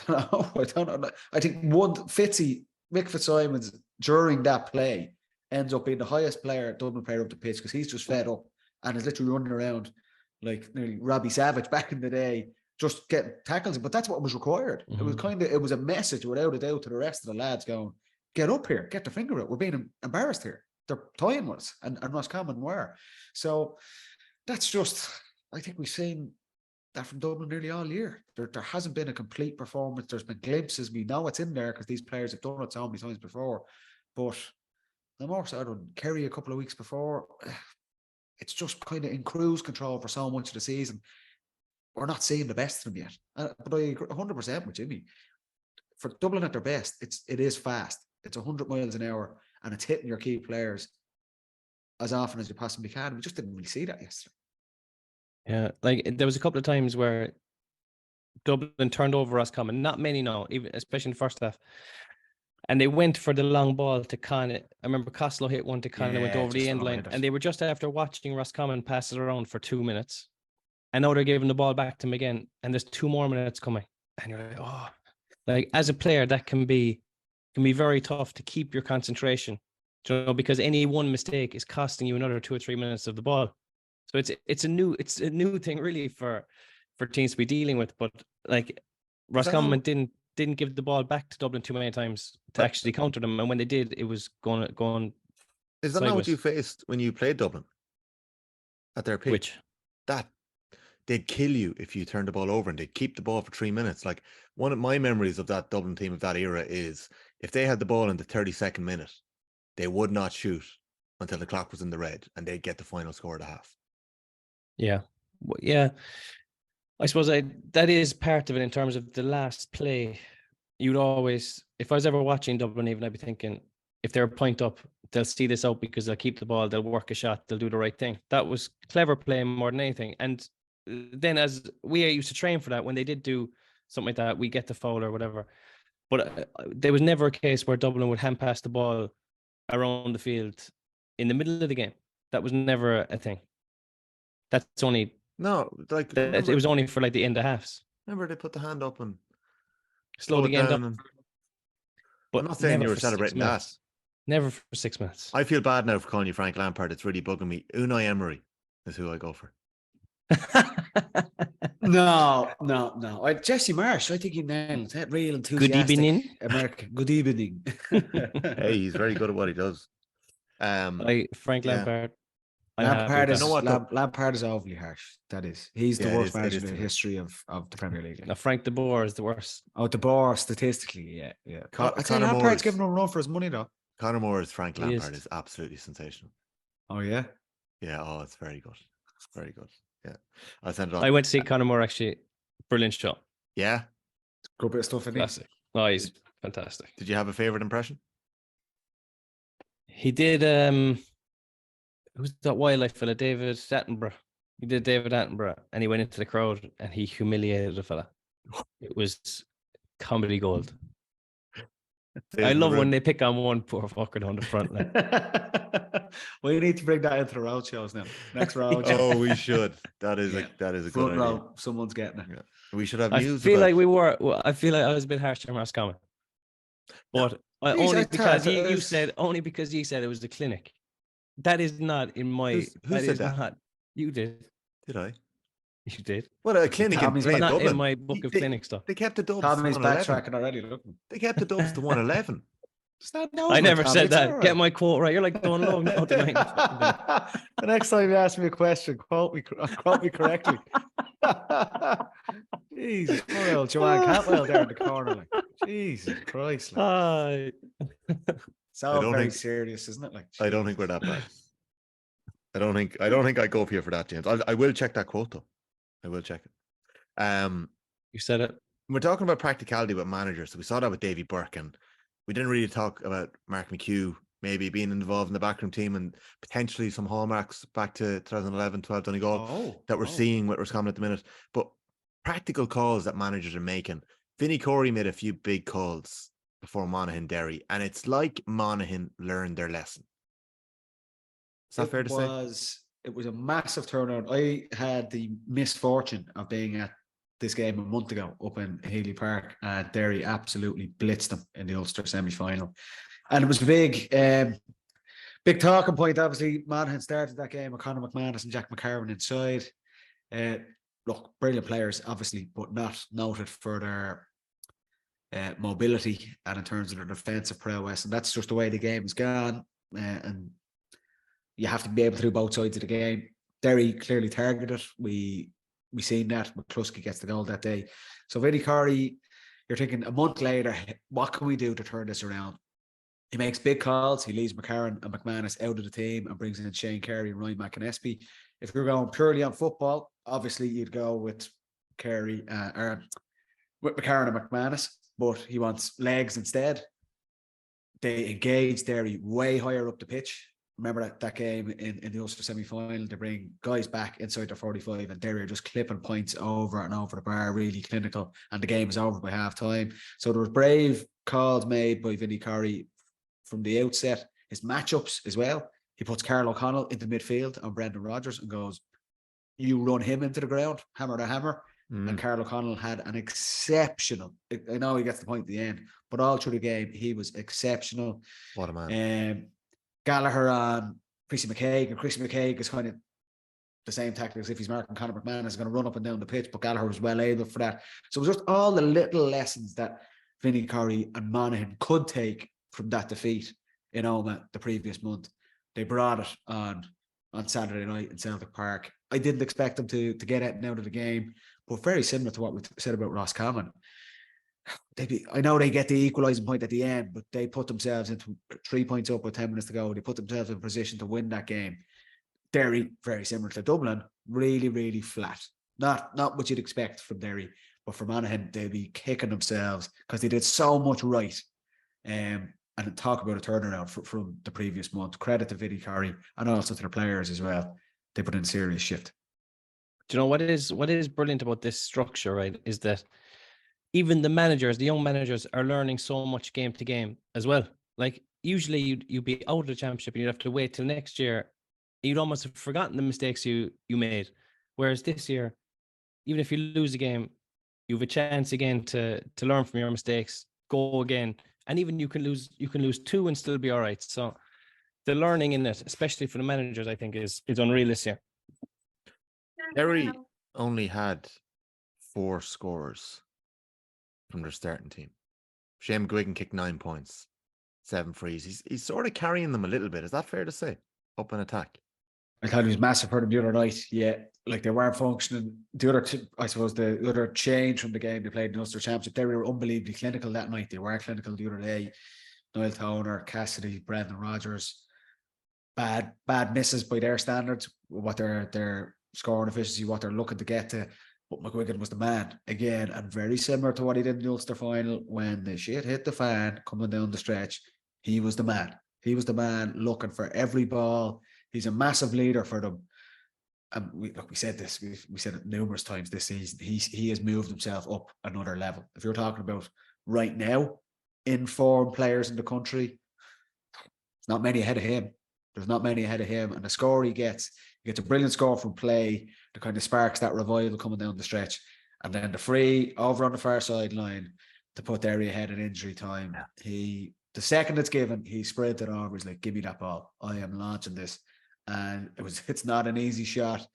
Speaker 3: know. I think Mick Fitzsimons, during that play, ends up being the highest Dublin player up the pitch, because he's just fed up and is literally running around like nearly Robbie Savage back in the day, just getting tackles. But that's what was required. It was a message without a doubt to the rest of the lads going, get up here, get the finger out. We're being embarrassed here. They're toying with us, and Roscommon were. So that's just, I think we've seen that from Dublin nearly all year. There hasn't been a complete performance. There's been glimpses. We know it's in there because these players have done it so many times before. But the more so than Kerry a couple of weeks before, it's just kind of in cruise control for so much of the season. We're not seeing the best of them yet. But I agree 100% with Jimmy. For Dublin at their best, it is fast. It's 100 miles an hour, and it's hitting your key players as often as you possibly can. We just didn't really see that yesterday.
Speaker 4: Yeah, like there was a couple of times where Dublin turned over Roscommon, not many now, even especially in the first half. And they went for the long ball to Con. I remember Costello hit one to Con and went over the end line. And they were just after watching Roscommon pass it around for 2 minutes. And now they're giving the ball back to him again. And there's 2 more minutes coming. And you're like, oh, like as a player, that can be very tough to keep your concentration. You know, because any one mistake is costing you another 2 or 3 minutes of the ball. So it's a new thing really for teams to be dealing with. But like Roscommon didn't give the ball back to Dublin too many times to actually counter them, and when they did, it was going.
Speaker 2: Is that not what you faced when you played Dublin at their pitch?
Speaker 4: Which
Speaker 2: that they'd kill you if you turned the ball over, and they'd keep the ball for 3 minutes. Like one of my memories of that Dublin team of that era is if they had the ball in the 32nd minute, they would not shoot until the clock was in the red, and they'd get the final score of the half.
Speaker 4: Yeah. I suppose that is part of it in terms of the last play. You'd always, if I was ever watching Dublin even, I'd be thinking, if they're a point up, they'll see this out because they'll keep the ball, they'll work a shot, they'll do the right thing. That was clever play more than anything. And then as we used to train for that, when they did do something like that, we get the foul or whatever. But there was never a case where Dublin would hand pass the ball around the field in the middle of the game. That was never a thing. That's only...
Speaker 2: No, like
Speaker 4: it was only for like the end of halves.
Speaker 2: Remember they put the hand up and
Speaker 4: slow the game down.
Speaker 2: But I'm not saying you were celebrating that.
Speaker 4: Never for 6 minutes.
Speaker 2: I feel bad now for calling you Frank Lampard. It's really bugging me. Unai Emery is who I go for.
Speaker 3: No. Jesse Marsh, I think he nailed that. Real enthusiastic.
Speaker 4: Good evening.
Speaker 3: America. Good evening.
Speaker 2: Hey, he's very good at what he does.
Speaker 4: Frank Lampard. I'm happy with
Speaker 3: Lampard is
Speaker 4: that.
Speaker 2: You know what, though?
Speaker 3: Lampard is overly harsh. That is. He's the
Speaker 2: Yeah, it
Speaker 3: worst
Speaker 2: is- it
Speaker 3: manager
Speaker 2: is
Speaker 3: in the
Speaker 2: too.
Speaker 3: history of the Premier League.
Speaker 4: Now, Frank de Boer is the worst.
Speaker 3: Oh, the bar statistically, yeah. I'd say
Speaker 2: Conor
Speaker 3: Lampard's
Speaker 2: Moore's-
Speaker 3: giving him a run for his money, though.
Speaker 2: Conor Moore's Frank
Speaker 4: He is.
Speaker 2: Lampard is absolutely sensational.
Speaker 3: Oh, yeah?
Speaker 2: Yeah, oh, it's very good. It's very good. Yeah. I'll send it on.
Speaker 4: I went to see Conor Moore, actually. Brilliant show.
Speaker 2: Yeah.
Speaker 3: Good bit of stuff in there.
Speaker 4: Classic. Oh, he's fantastic.
Speaker 2: Did you have a favorite impression?
Speaker 4: He did, who's that wildlife fella? David Attenborough. He did David Attenborough, and he went into the crowd and he humiliated the fella. It was comedy gold. I love when they pick on one poor fucker on the front line.
Speaker 3: We need to bring that into the road shows now. Next road show.
Speaker 2: Oh, we should. That is a good
Speaker 3: Front
Speaker 2: idea.
Speaker 3: row, someone's getting it.
Speaker 2: Yeah. We should have
Speaker 4: I
Speaker 2: news.
Speaker 4: feel
Speaker 2: about-
Speaker 4: like we were. Well, I feel like I was a bit harsh on Ross Common, but only because you said it was the clinic. That is not in my.
Speaker 2: Who
Speaker 4: that
Speaker 2: said
Speaker 4: is
Speaker 2: that?
Speaker 4: not. You did.
Speaker 2: Did I?
Speaker 4: You did.
Speaker 2: Well, a clinic in
Speaker 3: Tommy's
Speaker 2: Plain
Speaker 4: Not
Speaker 2: Dublin.
Speaker 4: in my book of clinic stuff.
Speaker 2: They kept the dubs
Speaker 3: Tommy's
Speaker 2: to 111.
Speaker 3: backtracking already. Look.
Speaker 2: They kept the dubs to 111.
Speaker 4: I never said that. Get my quote right. You're like going low. No,
Speaker 3: The next time you ask me a question, quote me correctly. Jesus, poor old Joanne Catwell there in the corner. Like, Jesus Christ. Like. It's all
Speaker 2: don't
Speaker 3: very
Speaker 2: think-
Speaker 3: serious, isn't it? Like,
Speaker 2: I don't think we're that bad. I don't think I'd go up here for that, James. I will check that quote though. I will check it.
Speaker 4: You said it.
Speaker 2: We're talking about practicality with managers. So we saw that with Davy Burke, and we didn't really talk about Mark McHugh maybe being involved in the backroom team and potentially some hallmarks back to 2011, 12 Donegal that we're seeing with Roscommon at the minute. But practical calls that managers are making. Vinnie Corey made a few big calls before Monaghan Derry, and it's like Monaghan learned their lesson. Is that fair to say?
Speaker 3: It was a massive turnaround. I had the misfortune of being at this game a month ago up in Healy Park, and Derry absolutely blitzed them in the Ulster semi-final. And it was a big talking point. Obviously, Monaghan started that game with Conor McManus and Jack McCarron inside. Look, brilliant players, obviously, but not noted for their mobility and in terms of their defensive prowess. And that's just the way the game has gone. And you have to be able to do both sides of the game. Derry clearly targeted. We seen that. McCluskey gets the goal that day. So Vinnie Corey, you're thinking a month later, what can we do to turn this around? He makes big calls. He leaves McCarron and McManus out of the team and brings in Shane Kerry and Ryan McInespy. If you're going purely on football, obviously you'd go with Kerry or with McCarron and McManus, but he wants legs instead. They engage Derry way higher up the pitch. Remember that game in the Ulster semi-final, they bring guys back inside their 45 and Derry are just clipping points over and over the bar, really clinical, and the game is over by half time. So there was brave calls made by Vinnie Corey from the outset. His matchups as well. He puts Carl O'Connell into midfield on Brendan Rodgers and goes, you run him into the ground, hammer to hammer. And Carl O'Connell had an exceptional, I know he gets the point at the end, but all through the game, he was exceptional.
Speaker 2: What a man.
Speaker 3: Gallagher on Chrissy McCaig, and Chrissy McCaig is kind of the same tactic as if he's marking Conor McMahon is going to run up and down the pitch, but Gallagher was well able for that. So it was just all the little lessons that Vinnie Corey and Monaghan could take from that defeat in Omagh the previous month. They brought it on Saturday night in Celtic Park. I didn't expect them to get it out of the game, but very similar to what we said about Roscommon. I know they get the equalising point at the end, but they put themselves into 3 points up with 10 minutes to go. They put themselves in a position to win that game. Derry, very similar to Dublin, really, really flat. Not what you'd expect from Derry, but for Monaghan, they'd be kicking themselves because they did so much right. And talk about a turnaround from the previous month. Credit to Vinnie Corey and also to the players as well. They put in serious shift.
Speaker 4: Do you know what is brilliant about this structure, right? Is that even the managers, the young managers, are learning so much game to game as well. Like usually you'd be out of the championship and you'd have to wait till next year. You'd almost have forgotten the mistakes you made. Whereas this year, even if you lose a game, you have a chance again to learn from your mistakes, go again. And even you can lose two and still be all right. So the learning in it, especially for the managers, I think is unreal this year.
Speaker 2: Derry only had 4 scorers from their starting team. Shane McGuigan kicked 9 points, 7 frees. He's sort of carrying them a little bit. Is that fair to say? Up in attack.
Speaker 3: I thought he was massive for them the other night. Yeah, like they weren't functioning. The other, I suppose, the other change from the game they played in the Ulster Championship, they were unbelievably clinical that night. They were clinical the other day. Niall Toner, Cassidy, Brendan Rodgers, bad misses by their standards, what their scoring efficiency, what they're looking to get to. But McGuigan was the man again, and very similar to what he did in the Ulster final when the shit hit the fan coming down the stretch. He was the man. He was the man looking for every ball. He's a massive leader for them. And we said this, we said it numerous times this season. He has moved himself up another level. If you're talking about right now, informed players in the country, there's not many ahead of him. There's not many ahead of him. And the score he gets a brilliant score from play that kind of sparks that revival coming down the stretch. And then the free over on the far sideline to put Derry ahead in injury time. Yeah. The second it's given, he sprinted over. He's like, give me that ball. I am launching this. And it's not an easy shot.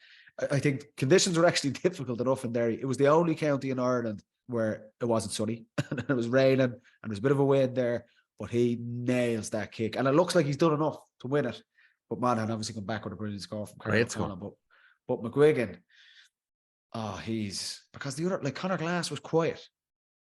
Speaker 3: I think conditions were actually difficult enough in Derry. It was the only county in Ireland where it wasn't sunny and it was raining and there was a bit of a wind there, but he nails that kick. And it looks like he's done enough to win it. But Monaghan obviously come back with a brilliant score from Kerry. But McGuigan, because the other, like Conor Glass was quiet.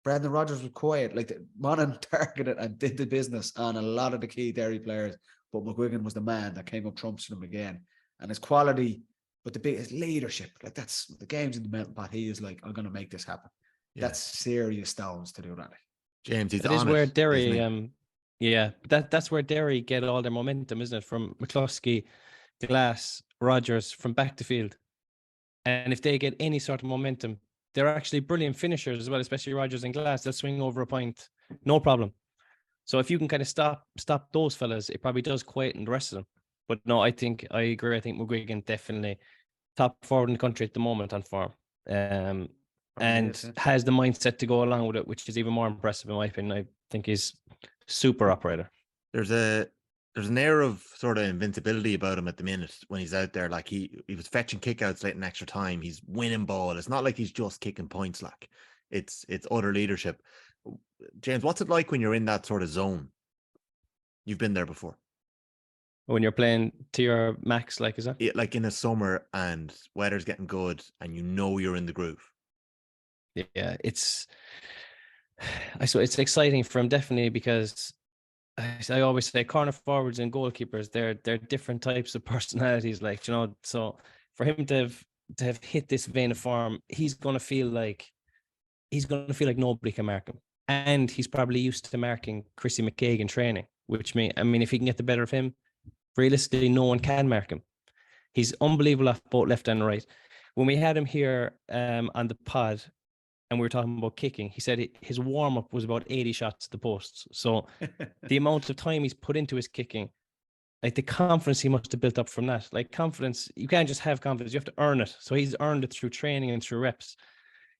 Speaker 3: Brendan Rodgers was quiet. Like Monaghan targeted and did the business on a lot of the key Derry players. But McGuigan was the man that came up trumps them again. And his quality, but his leadership, like that's the game's in the melting pot. He is like, I'm going to make this happen. Yeah. That's serious stones to do that.
Speaker 2: James, he's
Speaker 4: that is where Derry, that's where Derry get all their momentum, isn't it? From McCluskey, Glass, Rodgers, from back to field. And if they get any sort of momentum, they're actually brilliant finishers as well, especially Rodgers and Glass. They'll swing over a point, no problem. So if you can kind of stop those fellas, it probably does quieten the rest of them. But no, I agree. I think McGuigan definitely top forward in the country at the moment on form. And has the mindset to go along with it, which is even more impressive in my opinion. I think he's super operator.
Speaker 2: There's an air of sort of invincibility about him at the minute when he's out there. Like he was fetching kickouts late in extra time. He's winning ball. It's not like he's just kicking points. Like it's utter leadership. James, what's it like when you're in that sort of zone? You've been there before.
Speaker 4: When you're playing to your max, like, is that?
Speaker 2: Yeah, like in a summer and weather's getting good and you know you're in the groove.
Speaker 4: Yeah, it's exciting for him, definitely, because I always say corner forwards and goalkeepers, they're different types of personalities, like, you know. So for him to have hit this vein of form, he's gonna feel like nobody can mark him. And he's probably used to marking Chrissy McCaig in training, which if he can get the better of him, realistically, no one can mark him. He's unbelievable off both left and right. When we had him here on the pod and we were talking about kicking, he said his warm-up was about 80 shots to the posts. So the amount of time he's put into his kicking, like the confidence he must have built up from that. Like confidence, you can't just have confidence, you have to earn it. So he's earned it through training and through reps.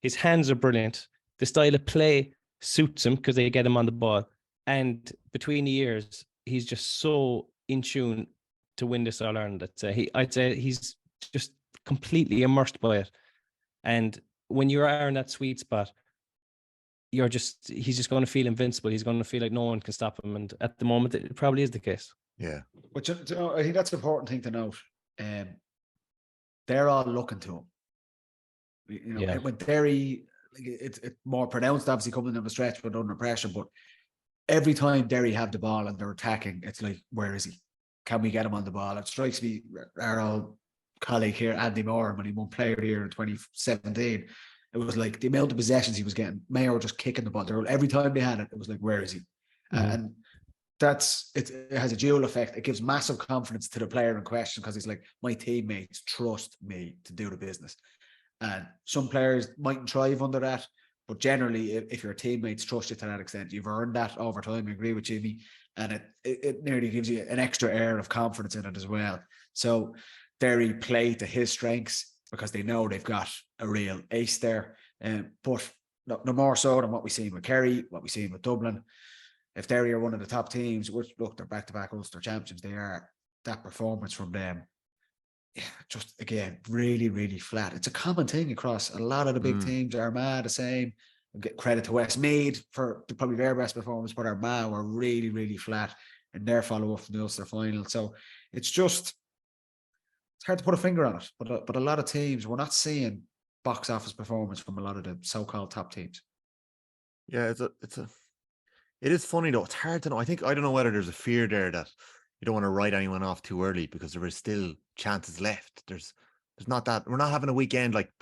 Speaker 4: His hands are brilliant. The style of play suits him because they get him on the ball. And between the years, he's just so in tune to win this All-Ireland. I'd say he's just completely immersed by it. And when you are in that sweet spot, he's just going to feel invincible. He's going to feel like no one can stop him. And at the moment, it probably is the case.
Speaker 2: Yeah.
Speaker 3: But I think that's an important thing to note. They're all looking to him. You know, when Derry, it's more pronounced, obviously, coming down the stretch but under pressure. But every time Derry have the ball and they're attacking, it's like, where is he? Can we get him on the ball? It strikes me, our old colleague here, Andy Moran, when he won player here in 2017, it was like the amount of possessions he was getting. Mayo were just kicking the ball. Every time they had it, it was like, where is he? Mm-hmm. And it has a dual effect. It gives massive confidence to the player in question because he's like, my teammates trust me to do the business. And some players mightn't thrive under that, but generally, if your teammates trust you to that extent, you've earned that over time. I agree with Jimmy, and it nearly gives you an extra air of confidence in it as well. So Derry play to his strengths because they know they've got a real ace there. But no more so than what we've seen with Kerry, what we've seen with Dublin. If Derry are one of the top teams, which look, they're back-to-back Ulster champions, they are. That performance from them, just again, really, really flat. It's a common thing across a lot of the big teams. Armagh the same. I'll get credit to Westmeath for probably their best performance, but Armagh were really, really flat in their follow-up from the Ulster final. So it's it's hard to put a finger on it, but a lot of teams, we're not seeing box office performance from a lot of the so-called top teams.
Speaker 2: Yeah, it is funny though. It's hard to know. I don't know whether there's a fear there that you don't want to write anyone off too early because there is still chances left. There's not that we're not having a weekend like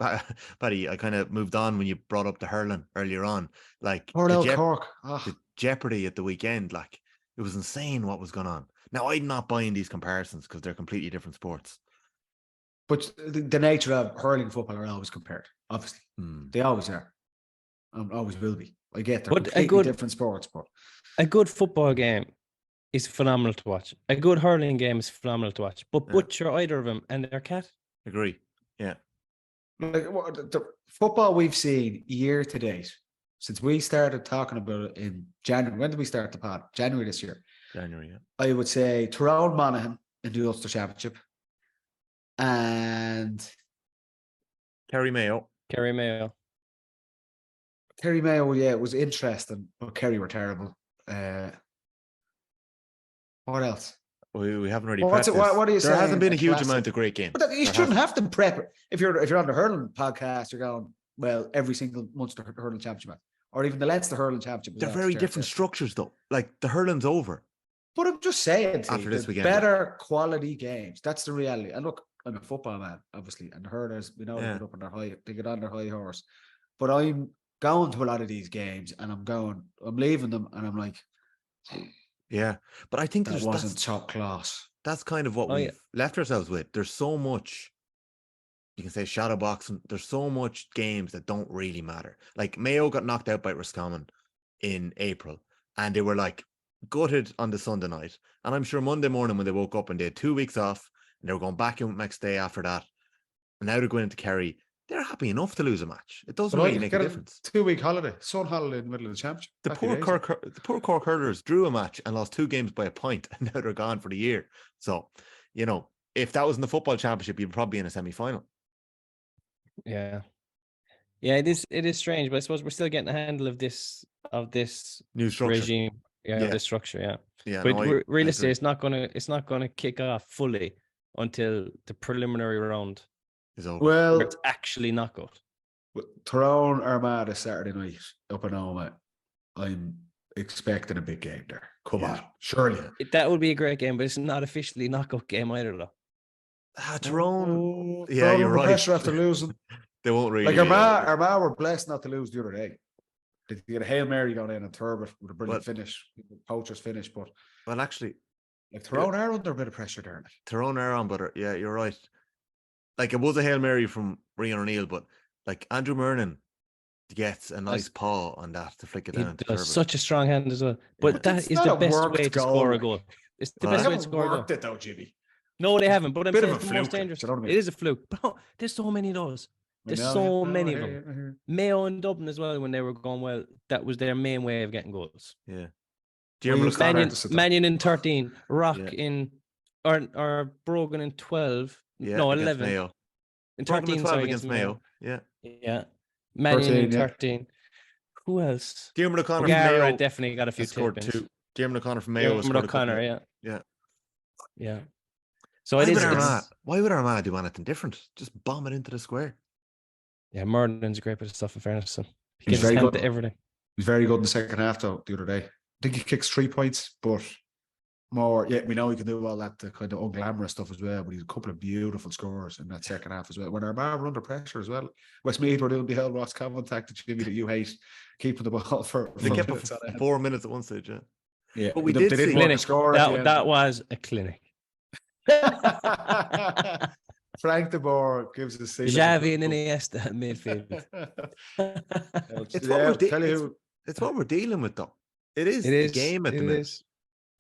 Speaker 2: Paddy. I kind of moved on when you brought up the hurling earlier on. Like
Speaker 3: Cork.
Speaker 2: the jeopardy at the weekend, like it was insane what was going on. Now I'm not buying these comparisons because they're completely different sports.
Speaker 3: But the nature of hurling and football are always compared, obviously. They always are. Always will be. I get they're completely different sports, but
Speaker 4: a good football game is phenomenal to watch. A good hurling game is phenomenal to watch. But butcher either of them and they're cat.
Speaker 2: Agree. Yeah.
Speaker 3: Like the football we've seen year to date, since we started talking about it in January. When did we start the pod? January this year.
Speaker 2: January, yeah.
Speaker 3: I would say Tyrone, Monaghan in the Ulster Championship. And
Speaker 2: Kerry Mayo,
Speaker 3: yeah, it was interesting, but Kerry were terrible. What else?
Speaker 2: We haven't really
Speaker 3: what do you say?
Speaker 2: There hasn't been a huge amount of great games.
Speaker 3: But you shouldn't have to prep it. If you're on the hurling podcast, you're going, well, every single Munster hurling championship, or even the Leinster hurling championship.
Speaker 2: They're very different structures, though. Like the hurling's over.
Speaker 3: But I'm just saying,
Speaker 2: after this weekend,
Speaker 3: better quality games. That's the reality. And look, I'm a football man, obviously, and the hurlers, we know they get up on their they get on their high horse. But I'm going to a lot of these games, and I'm leaving them, and I'm like,
Speaker 2: yeah. But I think
Speaker 3: that wasn't top class.
Speaker 2: That's kind of what we've left ourselves with. There's so much. You can say shadow boxing. There's so much games that don't really matter. Like Mayo got knocked out by Roscommon in April, and they were like gutted on the Sunday night. And I'm sure Monday morning when they woke up and they had 2 weeks off, and they were going back in next day after that, and now they're going into Kerry. They're happy enough to lose a match. It doesn't really make a difference.
Speaker 3: 2 week holiday, sun holiday in the middle of the championship.
Speaker 2: The poor Cork hurlers drew a match and lost 2 games by a point, and now they're gone for the year. So, if that was in the football championship, you'd probably be in a semi-final.
Speaker 4: Yeah, it is strange, but I suppose we're still getting a handle of this
Speaker 2: new structure
Speaker 4: regime. This structure.
Speaker 2: Yeah,
Speaker 4: but realistically, it's not gonna kick off fully until the preliminary round
Speaker 2: is over.
Speaker 3: Well,
Speaker 4: it's actually knockout.
Speaker 3: Tyrone Armagh this Saturday night up in Armagh. I'm expecting a big game there. Come on, surely
Speaker 4: that would be a great game, but it's not officially knockout game either, though.
Speaker 2: Tyrone, you're right.
Speaker 3: Pressure after losing.
Speaker 2: They won't really.
Speaker 3: Like Armagh were blessed not to lose the other day. They get a Hail Mary going in and Turbot with a brilliant finish, poacher's finish. But
Speaker 2: actually,
Speaker 3: like Tyrone are under a bit of pressure there.
Speaker 2: Tyrone are on, but yeah, you're right. Like it was a Hail Mary from Rian O'Neill, but like Andrew Moran gets a nice paw on that to flick it down. He does
Speaker 4: such a strong hand as well. But that is the best way to score a goal. It's the best way to score a goal.
Speaker 3: It though, Jimmy.
Speaker 4: No, they haven't. But I'm saying it's the most dangerous.
Speaker 3: You know what I mean?
Speaker 4: It is a fluke. But there's so many of those. There's so many of them. Mayo and Dublin as well, when they were going well, that was their main way of getting goals.
Speaker 2: Yeah.
Speaker 4: Mannion in 13, Rock in or Brogan in 12.
Speaker 2: Yeah,
Speaker 4: no, 11.
Speaker 2: Mayo.
Speaker 4: In 13,
Speaker 2: 12 against Mayo. Yeah.
Speaker 4: Yeah. Mannion in 13. Who else?
Speaker 2: Diarmuid O'Connor
Speaker 4: from
Speaker 2: Mayo
Speaker 4: definitely got a few
Speaker 2: scored
Speaker 4: tip-ins.
Speaker 2: 2. Diarmuid O'Connor from Mayo
Speaker 4: Diarmuid O'Connor,
Speaker 2: yeah.
Speaker 4: So
Speaker 2: why would Armagh do anything different? Just bomb it into the square.
Speaker 4: Yeah, Merlin's a great bit of stuff in fairness. So he
Speaker 3: He's
Speaker 4: gets
Speaker 3: very good
Speaker 4: at everything.
Speaker 3: He was very good in the second half though the other day. I think he kicks 3 points, but more. Yeah, we know he can do all that kind of unglamorous stuff as well. But he's a couple of beautiful scores in that second half as well. When Armagh were under pressure as well, Westmeath were doing the hell Ross contact to Jimmy that you hate, keeping the ball for.
Speaker 2: They kept it for 4 minutes at one stage.
Speaker 3: Yeah,
Speaker 2: but we did see
Speaker 4: clinic. That was a clinic.
Speaker 3: Frank de Boer gives the scene.
Speaker 4: Xavi and Iniesta at midfield.
Speaker 2: It's what we're dealing with, though. It is the game at the minute.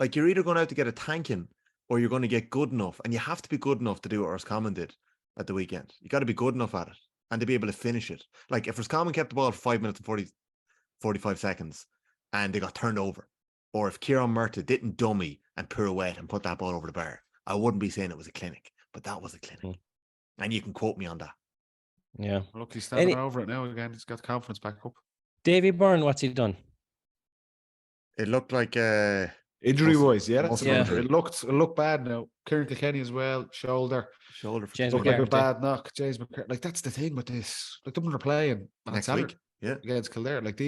Speaker 2: Like you're either going out to get a tanking or you're going to get good enough, and you have to be good enough to do what Roscommon did at the weekend. You got to be good enough at it and to be able to finish it. Like if Roscommon kept the ball for 5 minutes and 45 seconds and they got turned over, or if Kieran Murtagh didn't dummy and pirouette and put that ball over the bar, I wouldn't be saying it was a clinic, but that was a clinic. And you can quote me on that.
Speaker 4: Yeah.
Speaker 3: Well, look, he's standing over it now again. He's got the confidence back up.
Speaker 4: Davy Byrne, what's he done?
Speaker 2: It looked like
Speaker 3: Injury wise, yeah, that's
Speaker 2: muscle injury.
Speaker 3: it looked bad now. Kieran Kilkenny as well, shoulder
Speaker 2: For
Speaker 4: James
Speaker 3: looked
Speaker 2: two
Speaker 3: like a
Speaker 4: McCarthy.
Speaker 3: bad knock. James McCarthy, like that's the thing with this. Like Dublin are playing on
Speaker 2: next
Speaker 3: Saturday
Speaker 2: week. Yeah.
Speaker 3: against Kildare. Like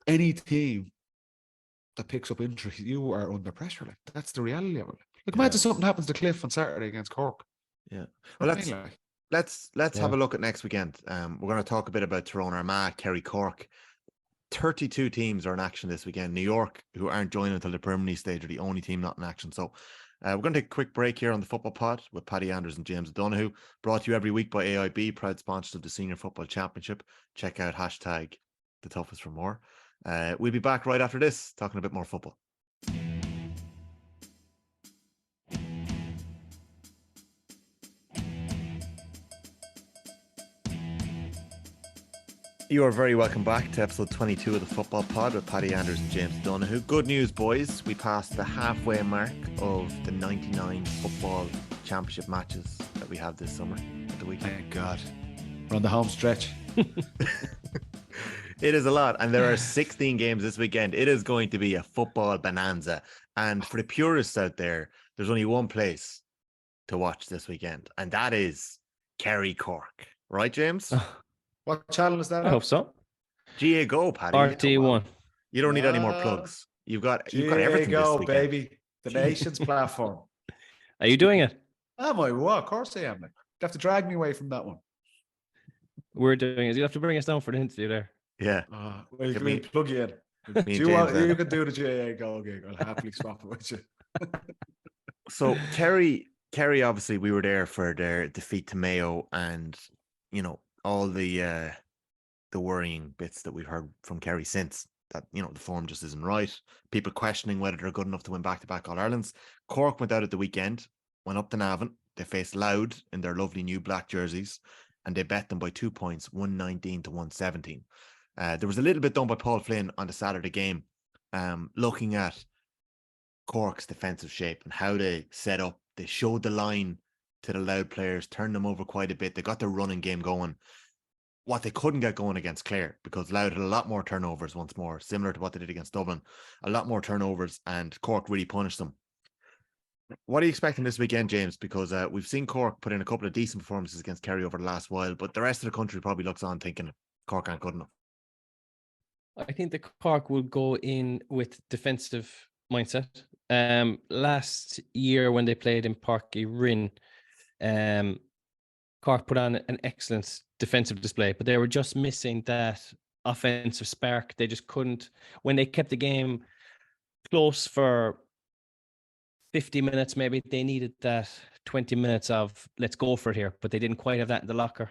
Speaker 3: any team that picks up injuries, you are under pressure. Like that's the reality of it. Like imagine something happens to Cliff on Saturday against Cork.
Speaker 2: Yeah. Well, let's have a look at next weekend. We're going to talk a bit about Tyrone, Armagh, Kerry, Cork. 32 teams are in action this weekend. New York, who aren't joining until the preliminary stage, are the only team not in action. So we're going to take a quick break here on the Football Pod with Paddy Andrews and James O'Donoghue, brought to you every week by AIB, proud sponsors of the Senior Football Championship. Check out hashtag the toughest for more. We'll be back right after this, talking a bit more football. You are very welcome back to episode 22 of the Football Pod with Paddy Andrews and James O'Donoghue. Good news, boys. We passed the halfway mark of the 99 football championship matches that we have this summer at the weekend.
Speaker 3: Thank God. We're on the home stretch.
Speaker 2: It is a lot, and there are 16 games this weekend. It is going to be a football bonanza. And for the purists out there, there's only one place to watch this weekend, and that is Kerry Cork. Right, James?
Speaker 3: What channel is that?
Speaker 4: I hope so.
Speaker 2: GA Go, Paddy.
Speaker 4: RT1.
Speaker 2: You don't need any more plugs. You've got everything
Speaker 3: Go,
Speaker 2: this weekend.
Speaker 3: baby. The nation's platform.
Speaker 4: Are you doing it?
Speaker 3: Am I? Well, of course I am. You have to drag me away from that one.
Speaker 4: We're doing it. You have to bring us down for the interview there.
Speaker 2: Yeah.
Speaker 3: Well, you can plug you in. You can do the GA Go gig. I'll happily swap it with you.
Speaker 2: So Kerry, obviously, we were there for their defeat to Mayo, and all the worrying bits that we've heard from Kerry since, that the form just isn't right. People questioning whether they're good enough to win back-to-back All-Irelands. Cork went out at the weekend, went up to Navan. They faced Louth in their lovely new black jerseys, and they bet them by 2 points, 119 to 117. There was a little bit done by Paul Flynn on the Saturday game, looking at Cork's defensive shape and how they set up. They showed the line to the Louth players, turned them over quite a bit. They got their running game going. What they couldn't get going against Clare, because Louth had a lot more turnovers once more, similar to what they did against Dublin. A lot more turnovers, and Cork really punished them. What are you expecting this weekend, James? Because we've seen Cork put in a couple of decent performances against Kerry over the last while, but the rest of the country probably looks on thinking Cork aren't good enough.
Speaker 4: I think the Cork will go in with defensive mindset. Last year when they played in Páirc Uí Rinn, Cork put on an excellent defensive display, but they were just missing that offensive spark. They just couldn't, when they kept the game close for 50 minutes, maybe they needed that 20 minutes of let's go for it here, but they didn't quite have that in the locker.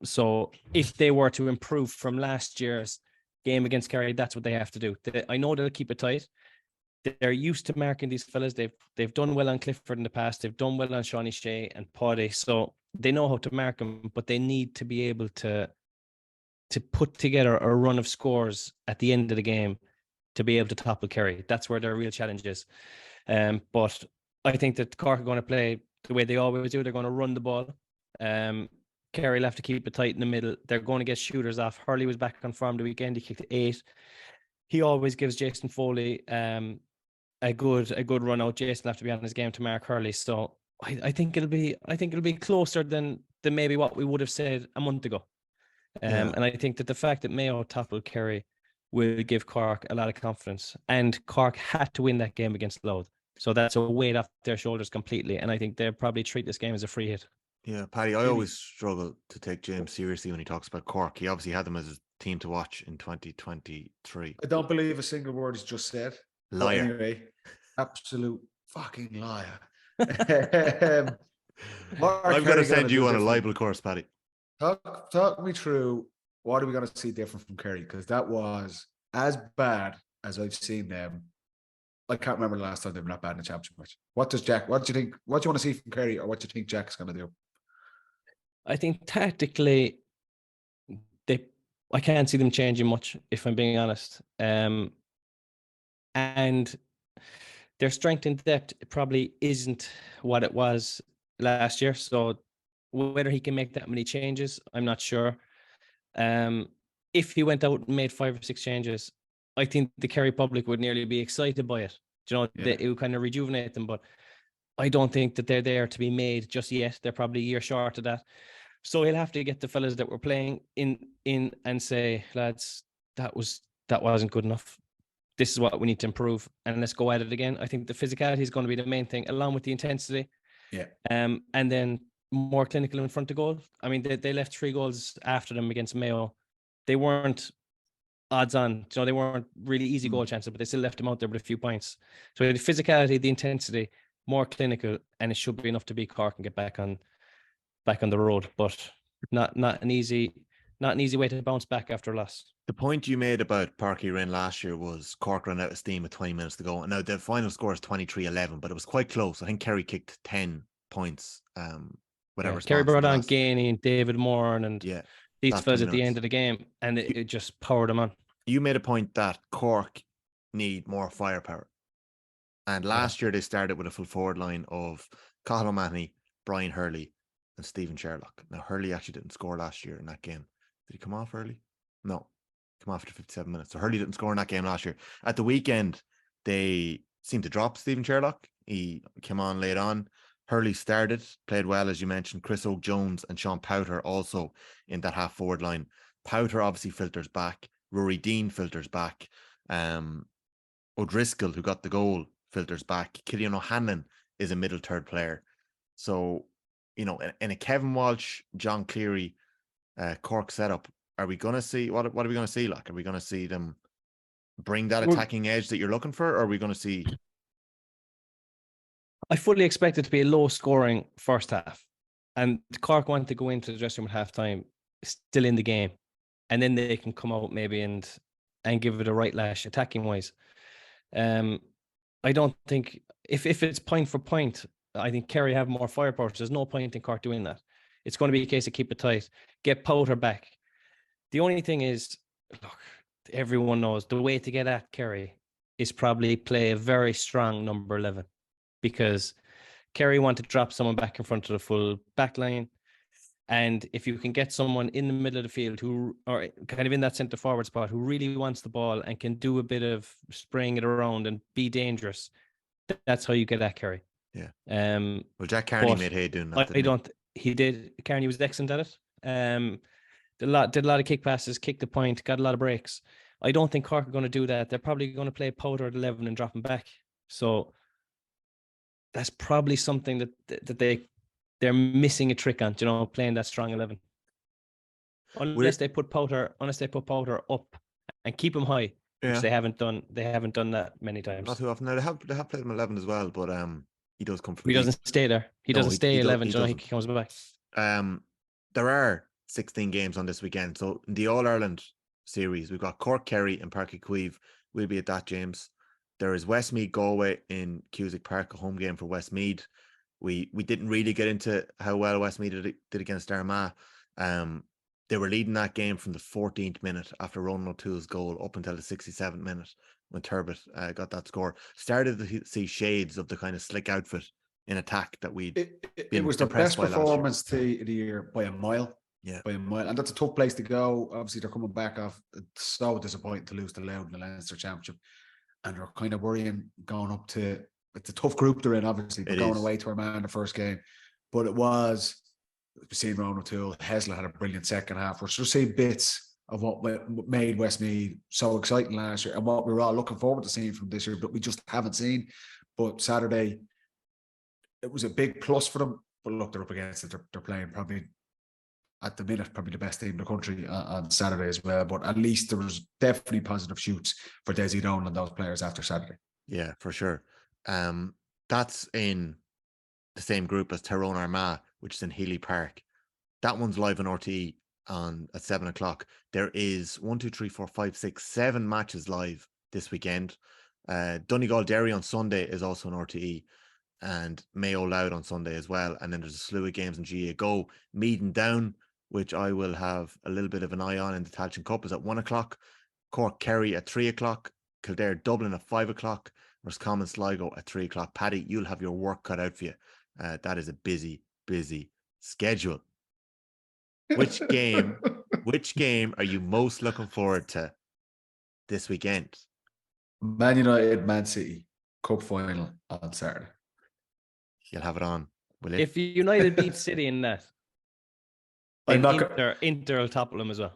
Speaker 4: So if they were to improve from last year's game against Kerry, that's what they have to do. I know they'll keep it tight. They're used to marking these fellas. They've done well on Clifford in the past. They've done well on Shawnee Shea and Paddy. So they know how to mark them, but they need to be able to put together a run of scores at the end of the game to be able to topple Kerry. That's where their real challenge is. But I think that Cork are going to play the way they always do. They're going to run the ball. Kerry will have to keep it tight in the middle. They're going to get shooters off. Hurley was back on form the weekend. He kicked 8. He always gives Jason Foley a good run out. Jason will have to be on his game to mark Hurley. So I think it'll be closer than maybe what we would have said a month ago. And I think that the fact that Mayo toppled Kerry will give Cork a lot of confidence. And Cork had to win that game against Louth. So that's a weight off their shoulders completely. And I think they'll probably treat this game as a free hit.
Speaker 2: Yeah, Paddy, I always struggle to take James seriously when he talks about Cork. He obviously had them as a team to watch in 2023.
Speaker 3: I don't believe a single word he's just said.
Speaker 2: Liar.
Speaker 3: But anyway, absolute fucking liar.
Speaker 2: I'm going to send you on a libel course, Paddy.
Speaker 3: Talk me through, what are we going to see different from Kerry? Because that was as bad as I've seen them. I can't remember the last time they were not bad in a championship match. What do you want to see from Kerry, or what do you think Jack's going to do?
Speaker 4: I think tactically, I can't see them changing much, if I'm being honest. And their strength in depth probably isn't what it was last year. So whether he can make that many changes, I'm not sure. If he went out and made 5 or 6 changes, I think the Kerry public would nearly be excited by it. It will kind of rejuvenate them, but I don't think that they're there to be made just yet. They're probably a year short of that. So he'll have to get the fellas that were playing in and say, lads, that wasn't good enough. This is what we need to improve, and let's go at it again. I think the physicality is going to be the main thing, along with the intensity.
Speaker 3: Yeah.
Speaker 4: And then more clinical in front of goal. I mean, they left 3 goals after them against Mayo. They weren't odds on, they weren't really easy goal chances, but they still left them out there with a few points. So the physicality, the intensity, more clinical, and it should be enough to beat Cork and get back on the road. But not an easy way to bounce back after a loss.
Speaker 2: The point you made about Páirc Uí Rinn last year was Cork ran out of steam with 20 minutes to go. And now the final score is 23-11, but it was quite close. I think Kerry kicked 10 points.
Speaker 4: Kerry brought on Gainey and David Moran and these fellas at the end of the game, and it just powered them on.
Speaker 2: You made a point that Cork need more firepower. And last year they started with a full forward line of Cathal O'Mahony, Brian Hurley, and Stephen Sherlock. Now, Hurley actually didn't score last year in that game. Did he come off early? No. Come off after 57 minutes. So Hurley didn't score in that game last year. At the weekend, they seemed to drop Stephen Sherlock. He came on late on. Hurley started, played well, as you mentioned. Chris Oak-Jones and Sean Powter also in that half forward line. Powter obviously filters back. Rory Dean filters back. O'Driscoll, who got the goal, filters back. Killian O'Hanlon is a middle third player. So, in a Kevin Walsh, John Cleary, Cork setup, are we going to see, what are we going to see? Like, are we going to see them bring that attacking edge that you're looking for? Or are we going to see?
Speaker 4: I fully expect it to be a low scoring first half. And Cork want to go into the dressing room at half time, still in the game. And then they can come out maybe and give it a right lash attacking wise. I don't think, if it's point for point, I think Kerry have more firepower. There's no point in Cork doing that. It's going to be a case of keep it tight, get Powter back. The only thing is, look, everyone knows the way to get at Kerry is probably play a very strong number 11, because Kerry want to drop someone back in front of the full back line. And if you can get someone in the middle of the field who, or kind of in that centre forward spot, who really wants the ball and can do a bit of spraying it around and be dangerous, that's how you get at Kerry.
Speaker 2: Yeah. Well, Jack Carney made hay doing that.
Speaker 4: He did. Carney was excellent at it. Did a lot of kick passes, kicked the point, got a lot of breaks. I don't think Cork are going to do that. They're probably going to play Powder at 11 and drop him back. So that's probably something that they're missing a trick on, playing that strong 11. Unless they put Powder up and keep him high, which they haven't done. They haven't done that many times.
Speaker 2: Not too often. Now they have played him 11 as well, but he does come from.
Speaker 4: He doesn't stay there. He doesn't stay 11. He comes back.
Speaker 2: There are 16 games on this weekend. So in the All Ireland series, we've got Cork, Kerry, and Páirc Uí Chaoimh. We'll be at that, James. There is Westmeath Galway in Cusack Park, a home game for Westmeath. We didn't really get into how well Westmeath did against Armagh. They were leading that game from the 14th minute after Ronan O'Toole's goal up until the 67th minute when Turbot got that score. Started to see shades of the kind of slick outfit in attack that
Speaker 3: it was the best performance of the year by a mile.
Speaker 2: Yeah,
Speaker 3: by a mile, and that's a tough place to go. Obviously, they're coming back off. It's so disappointing to lose to Louth in the Leinster Championship, and they're kind of worrying going up to. It's a tough group they're in. Obviously, they're going away to Armagh in the first game, but it was. We've seen Ronan O'Toole. Heslin had a brilliant second half. We're just seeing bits of what made Westmeath so exciting last year, and what we were all looking forward to seeing from this year, but we just haven't seen. But Saturday, it was a big plus for them. But look, they're up against it. They're playing probably. At the minute, probably the best team in the country on Saturday as well. But at least there was definitely positive shoots for Desi Down and those players after Saturday.
Speaker 2: Yeah, for sure. That's in the same group as Tyrone Armagh, which is in Healy Park. That one's live on RTE at 7 o'clock. There is 7 matches live this weekend. Donegal Derry on Sunday is also on RTE, and Mayo Loud on Sunday as well. And then there's a slew of games in GA Go. Meath and Down, which I will have a little bit of an eye on in the Tailteann Cup, is at 1 o'clock. Cork Kerry at 3 o'clock. Kildare Dublin at 5 o'clock. Roscommon Sligo at 3 o'clock. Paddy, you'll have your work cut out for you. That is a busy schedule. Which game are you most looking forward to this weekend?
Speaker 3: Man United, Man City. Cup final on Saturday.
Speaker 2: You'll have it on, will you?
Speaker 4: If United beat City in that, then Inter will topple them as well.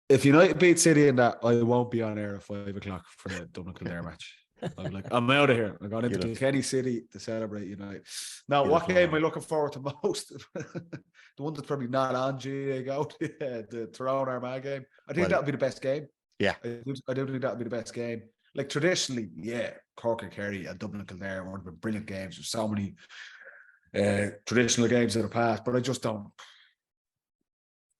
Speaker 3: If United beat City in that, I won't be on air at 5 o'clock for the Dublin Kildare match. I'm like, I'm out of here. I'm going into Kilkenny City to celebrate United. Now, what game am I looking forward to most? The one that's probably not on GA Go, the Tyrone Armagh game. I think that'll be the best game.
Speaker 2: Yeah.
Speaker 3: I do think that'll be the best game. Like traditionally, Cork and Kerry and Dublin and Kildare are one of the brilliant games. There's so many traditional games in the past, but I just don't.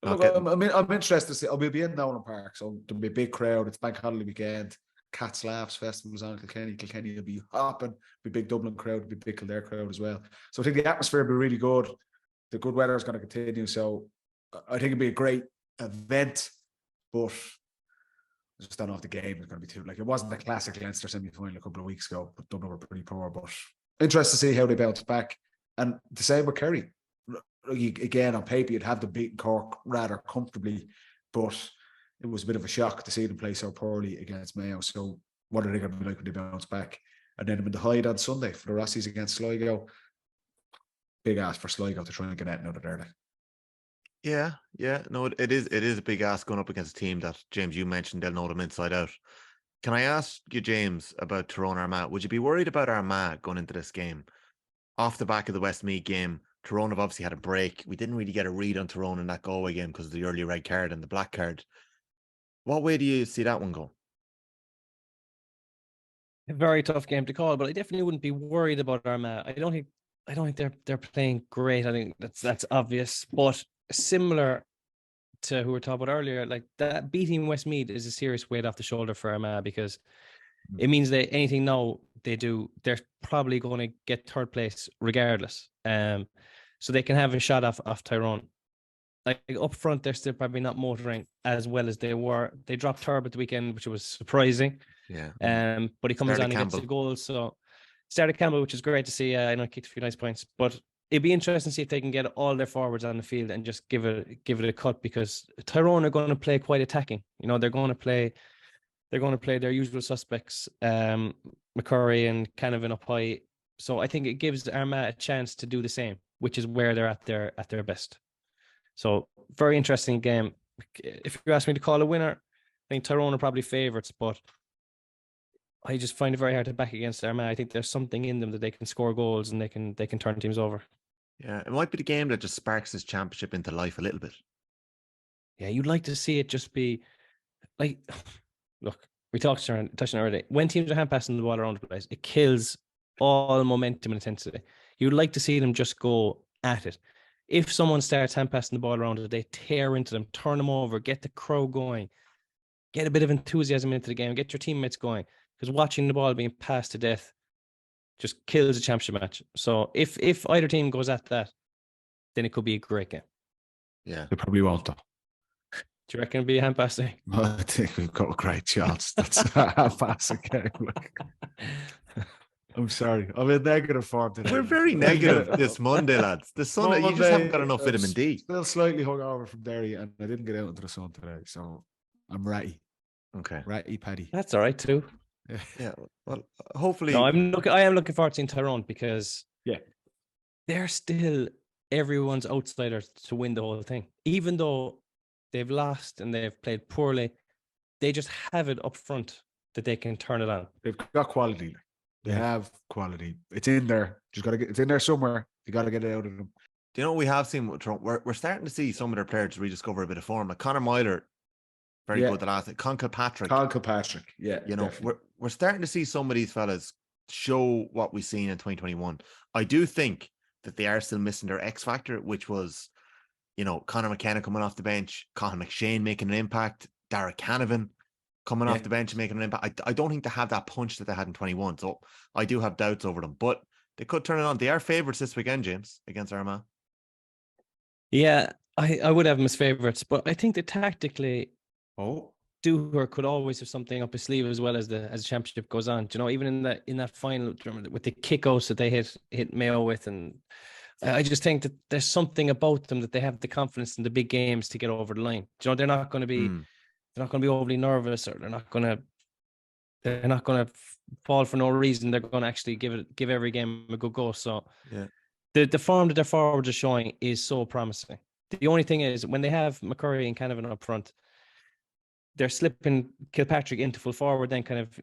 Speaker 3: Look, I'm interested to see. I'll be in Nolan Park, so there'll be a big crowd. It's Bank Holiday weekend. Cats Laughs Festival's on Kilkenny. Kilkenny will be hopping. Be big Dublin crowd. Be big Kildare crowd as well. So I think the atmosphere will be really good. The good weather is going to continue. So I think it'll be a great event. But I just don't know if the game is going to be too. Like, it wasn't a classic Leinster semi-final a couple of weeks ago, but Dublin were pretty poor. But interested to see how they bounce back. And the same with Kerry. Again, on paper, you'd have them beaten Cork rather comfortably, but it was a bit of a shock to see them play so poorly against Mayo. So what are they going to be like when they bounce back? And then I'm in the Hyde on Sunday for the Rossies against Sligo. Big ask for Sligo to try and get anything out of there.
Speaker 2: Yeah. No, it is a big ask going up against a team that, James, you mentioned they'll know them inside out. Can I ask you, James, about Tyrone Armagh? Would you be worried about Armagh going into this game? Off the back of the Westmeath game, Tyrone have obviously had a break. We didn't really get a read on Tyrone in that Galway game because of the early red card and the black card. What way do you see that one go?
Speaker 4: A very tough game to call, but I definitely wouldn't be worried about Armagh. I don't think they're playing great. I think that's obvious. But similar to who we were talking about earlier, like that beating Westmeath is a serious weight off the shoulder for Armagh because it means that anything now they do, they're probably going to get third place regardless. So they can have a shot off Tyrone. Like up front, they're still probably not motoring as well as they were. They dropped Turb at the weekend, which was surprising.
Speaker 2: Yeah.
Speaker 4: But he comes on and gets the goal. So started Campbell, which is great to see. I know he kicked a few nice points, but it'd be interesting to see if they can get all their forwards on the field and just give it a cut because Tyrone are going to play quite attacking. You know, they're going to play their usual suspects, McCurry and Canavan up high. So I think it gives Armagh a chance to do the same, which is where they're at their best. So very interesting game. If you ask me to call a winner, I think Tyrone are probably favourites, but I just find it very hard to back against Armagh. I think there's something in them that they can score goals and they can turn teams over.
Speaker 2: Yeah, it might be the game that just sparks this championship into life a little bit.
Speaker 4: Yeah, you'd like to see it just be like, look, we touched on it already. When teams are hand passing the ball around the place, it kills all momentum and intensity. You'd like to see them just go at it. If someone starts hand passing the ball around it, they tear into them, turn them over, get the crowd going, get a bit of enthusiasm into the game, get your teammates going. Because watching the ball being passed to death just kills a championship match. So if either team goes at that, then it could be a great game.
Speaker 2: Yeah.
Speaker 3: They probably won't, though.
Speaker 4: Do you reckon it'll be a hand passing?
Speaker 3: I think we've got a great chance. That's a hand passing game. I'm sorry. I'm in negative form today.
Speaker 2: We're very negative this Monday, lads. The sun, you just haven't got enough vitamin D.
Speaker 3: Still slightly hungover from Derry, and I didn't get out into the sun today, so I'm ratty.
Speaker 2: Okay,
Speaker 3: ratty Paddy.
Speaker 4: That's all right too.
Speaker 2: Yeah. Well, hopefully.
Speaker 4: No, I am looking forward to seeing Tyrone because they're still everyone's outsiders to win the whole thing, even though they've lost and they've played poorly. They just have it up front that they can turn it on.
Speaker 3: They've got quality. They have quality. It's in there. Just got to get. It's in there somewhere. You got to get it out of them.
Speaker 2: Do you know what we have seen with Tyrone? We're starting to see some of their players rediscover a bit of form. Like Conor Myler, very good the last. Con Kilpatrick. Yeah. You know, we're starting to see some of these fellas show what we've seen in 2021. I do think that they are still missing their X factor, which was, you know, Conor McKenna coming off the bench, Colin McShane making an impact, Derek Canavan coming off the bench and making an impact. I don't think they have that punch that they had in 21. So I do have doubts over them, but they could turn it on. They are favourites this weekend, James, against Armagh.
Speaker 4: Yeah, I would have them as favourites, but I think that tactically, Dooher could always have something up his sleeve as well as the championship goes on. Do you know, even in that final with the kickouts that they hit Mayo with, and I just think that there's something about them that they have the confidence in the big games to get over the line. Do you know, they're not going to be overly nervous, or they're not going they're not going to fall for no reason. They're going to actually give every game a good go. So the form that their forwards are showing is so promising. The only thing is when they have McCurry and Canavan up front, they're slipping Kilpatrick into full forward, then kind of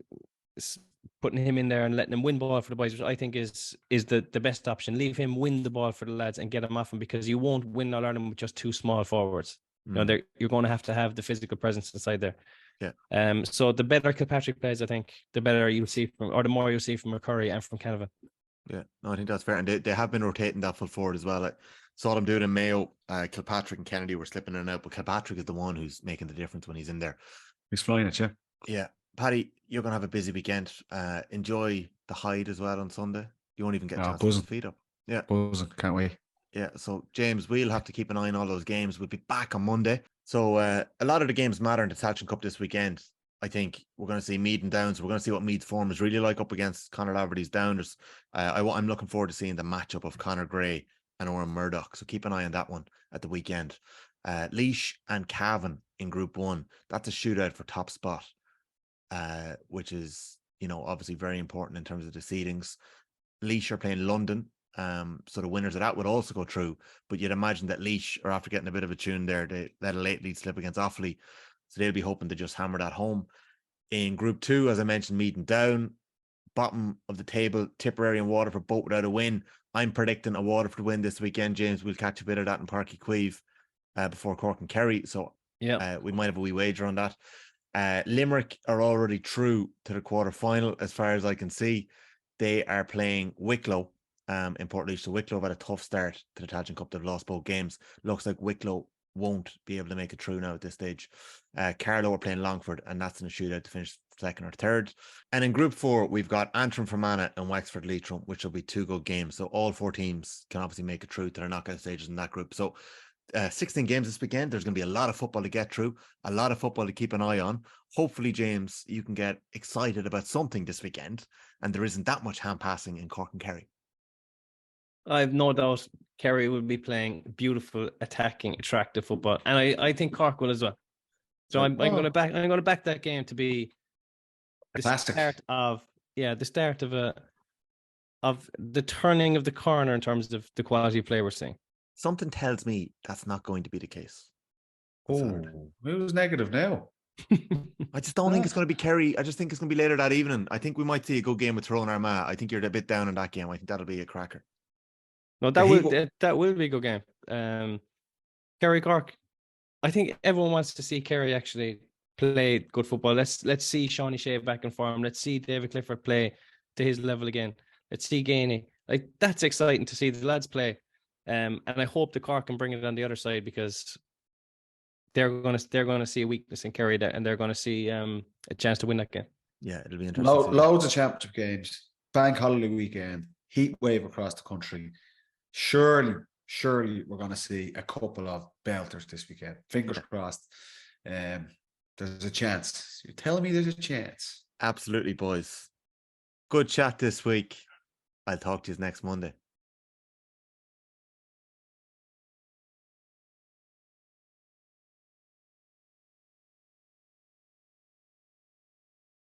Speaker 4: putting him in there and letting him win ball for the boys, which I think is the best option. Leave him win the ball for the lads and get him off him, because you won't win All Ireland with just two small forwards. You know, you're going to have the physical presence inside there.
Speaker 2: Yeah.
Speaker 4: So the better Kilpatrick plays, I think, the better you'll see from, or the more you'll see from McCurry and from Canavan.
Speaker 2: Yeah, no, I think that's fair. And they have been rotating that full forward as well. I saw them do it in Mayo. Kilpatrick and Kennedy were slipping in and out, but Kilpatrick is the one who's making the difference when he's in there.
Speaker 3: He's flying it, yeah.
Speaker 2: Yeah. Paddy, you're going to have a busy weekend. Enjoy the Hyde as well on Sunday. You won't even get a chance to put the feet up. Yeah.
Speaker 3: Buzzing, can't wait.
Speaker 2: Yeah, so James, we'll have to keep an eye on all those games. We'll be back on Monday. So a lot of the games matter in the Tailteann Cup this weekend. I think we're going to see Meath and Downs. We're going to see what Meath's form is really like up against Conor Laverty's Downers. I'm looking forward to seeing the matchup of Conor Gray and Oran Murdoch. So keep an eye on that one at the weekend. Laois and Cavan in Group 1. That's a shootout for top spot, which is, obviously very important in terms of the seedings. Laois are playing London. So the winners of that would also go through. But you'd imagine that Laois are after getting a bit of a tune there. They let a late lead slip against Offaly. So they'll be hoping to just hammer that home. In Group 2, as I mentioned, Meath and Down, bottom of the table, Tipperary and Waterford both without a win. I'm predicting a Waterford win this weekend, James. We'll catch a bit of that in Páirc Uí Chaoimh before Cork and Kerry. So we might have a wee wager on that. Limerick are already through to the quarter-final, as far as I can see. They are playing Wicklow in Portlaoise. So Wicklow have had a tough start to the Tailteann Cup. They've lost both games. Looks like Wicklow won't be able to make it through now at this stage. Carlow are playing Longford, and that's in a shootout to finish second or third. And in Group 4, we've got Antrim Fermanagh and Wexford Leitrim, which will be two good games. So all four teams can obviously make it through to their knockout stages in that group. So 16 games this weekend. There's going to be a lot of football to get through, a lot of football to keep an eye on. Hopefully, James, you can get excited about something this weekend, and there isn't that much hand passing in Cork and Kerry.
Speaker 4: I have no doubt Kerry will be playing beautiful, attacking, attractive football, and I think Cork will as well. So I'm going to back that game to be the start of the turning of the corner in terms of the quality of play we're seeing.
Speaker 2: Something tells me that's not going to be the case.
Speaker 3: Who's negative now?
Speaker 2: I just don't think it's going to be Kerry. I just think it's going to be later that evening. I think we might see a good game with Tyrone Armagh. I think you're a bit down on that game. I think that'll be a cracker.
Speaker 4: No, that will be a good game. Kerry Cork. I think everyone wants to see Kerry actually play good football. Let's see Shawnee Shea back in form. Let's see David Clifford play to his level again. Let's see Gainey. Like, that's exciting to see the lads play. And I hope the Cork can bring it on the other side, because they're gonna see a weakness in Kerry there, and they're gonna see a chance to win that game.
Speaker 2: Yeah, it'll be interesting.
Speaker 3: Loads of championship games, bank holiday weekend, heat wave across the country. Surely we're going to see a couple of belters this weekend. Fingers crossed. There's a chance. You're telling me there's a chance?
Speaker 2: Absolutely, boys. Good chat this week. I'll talk to you next Monday.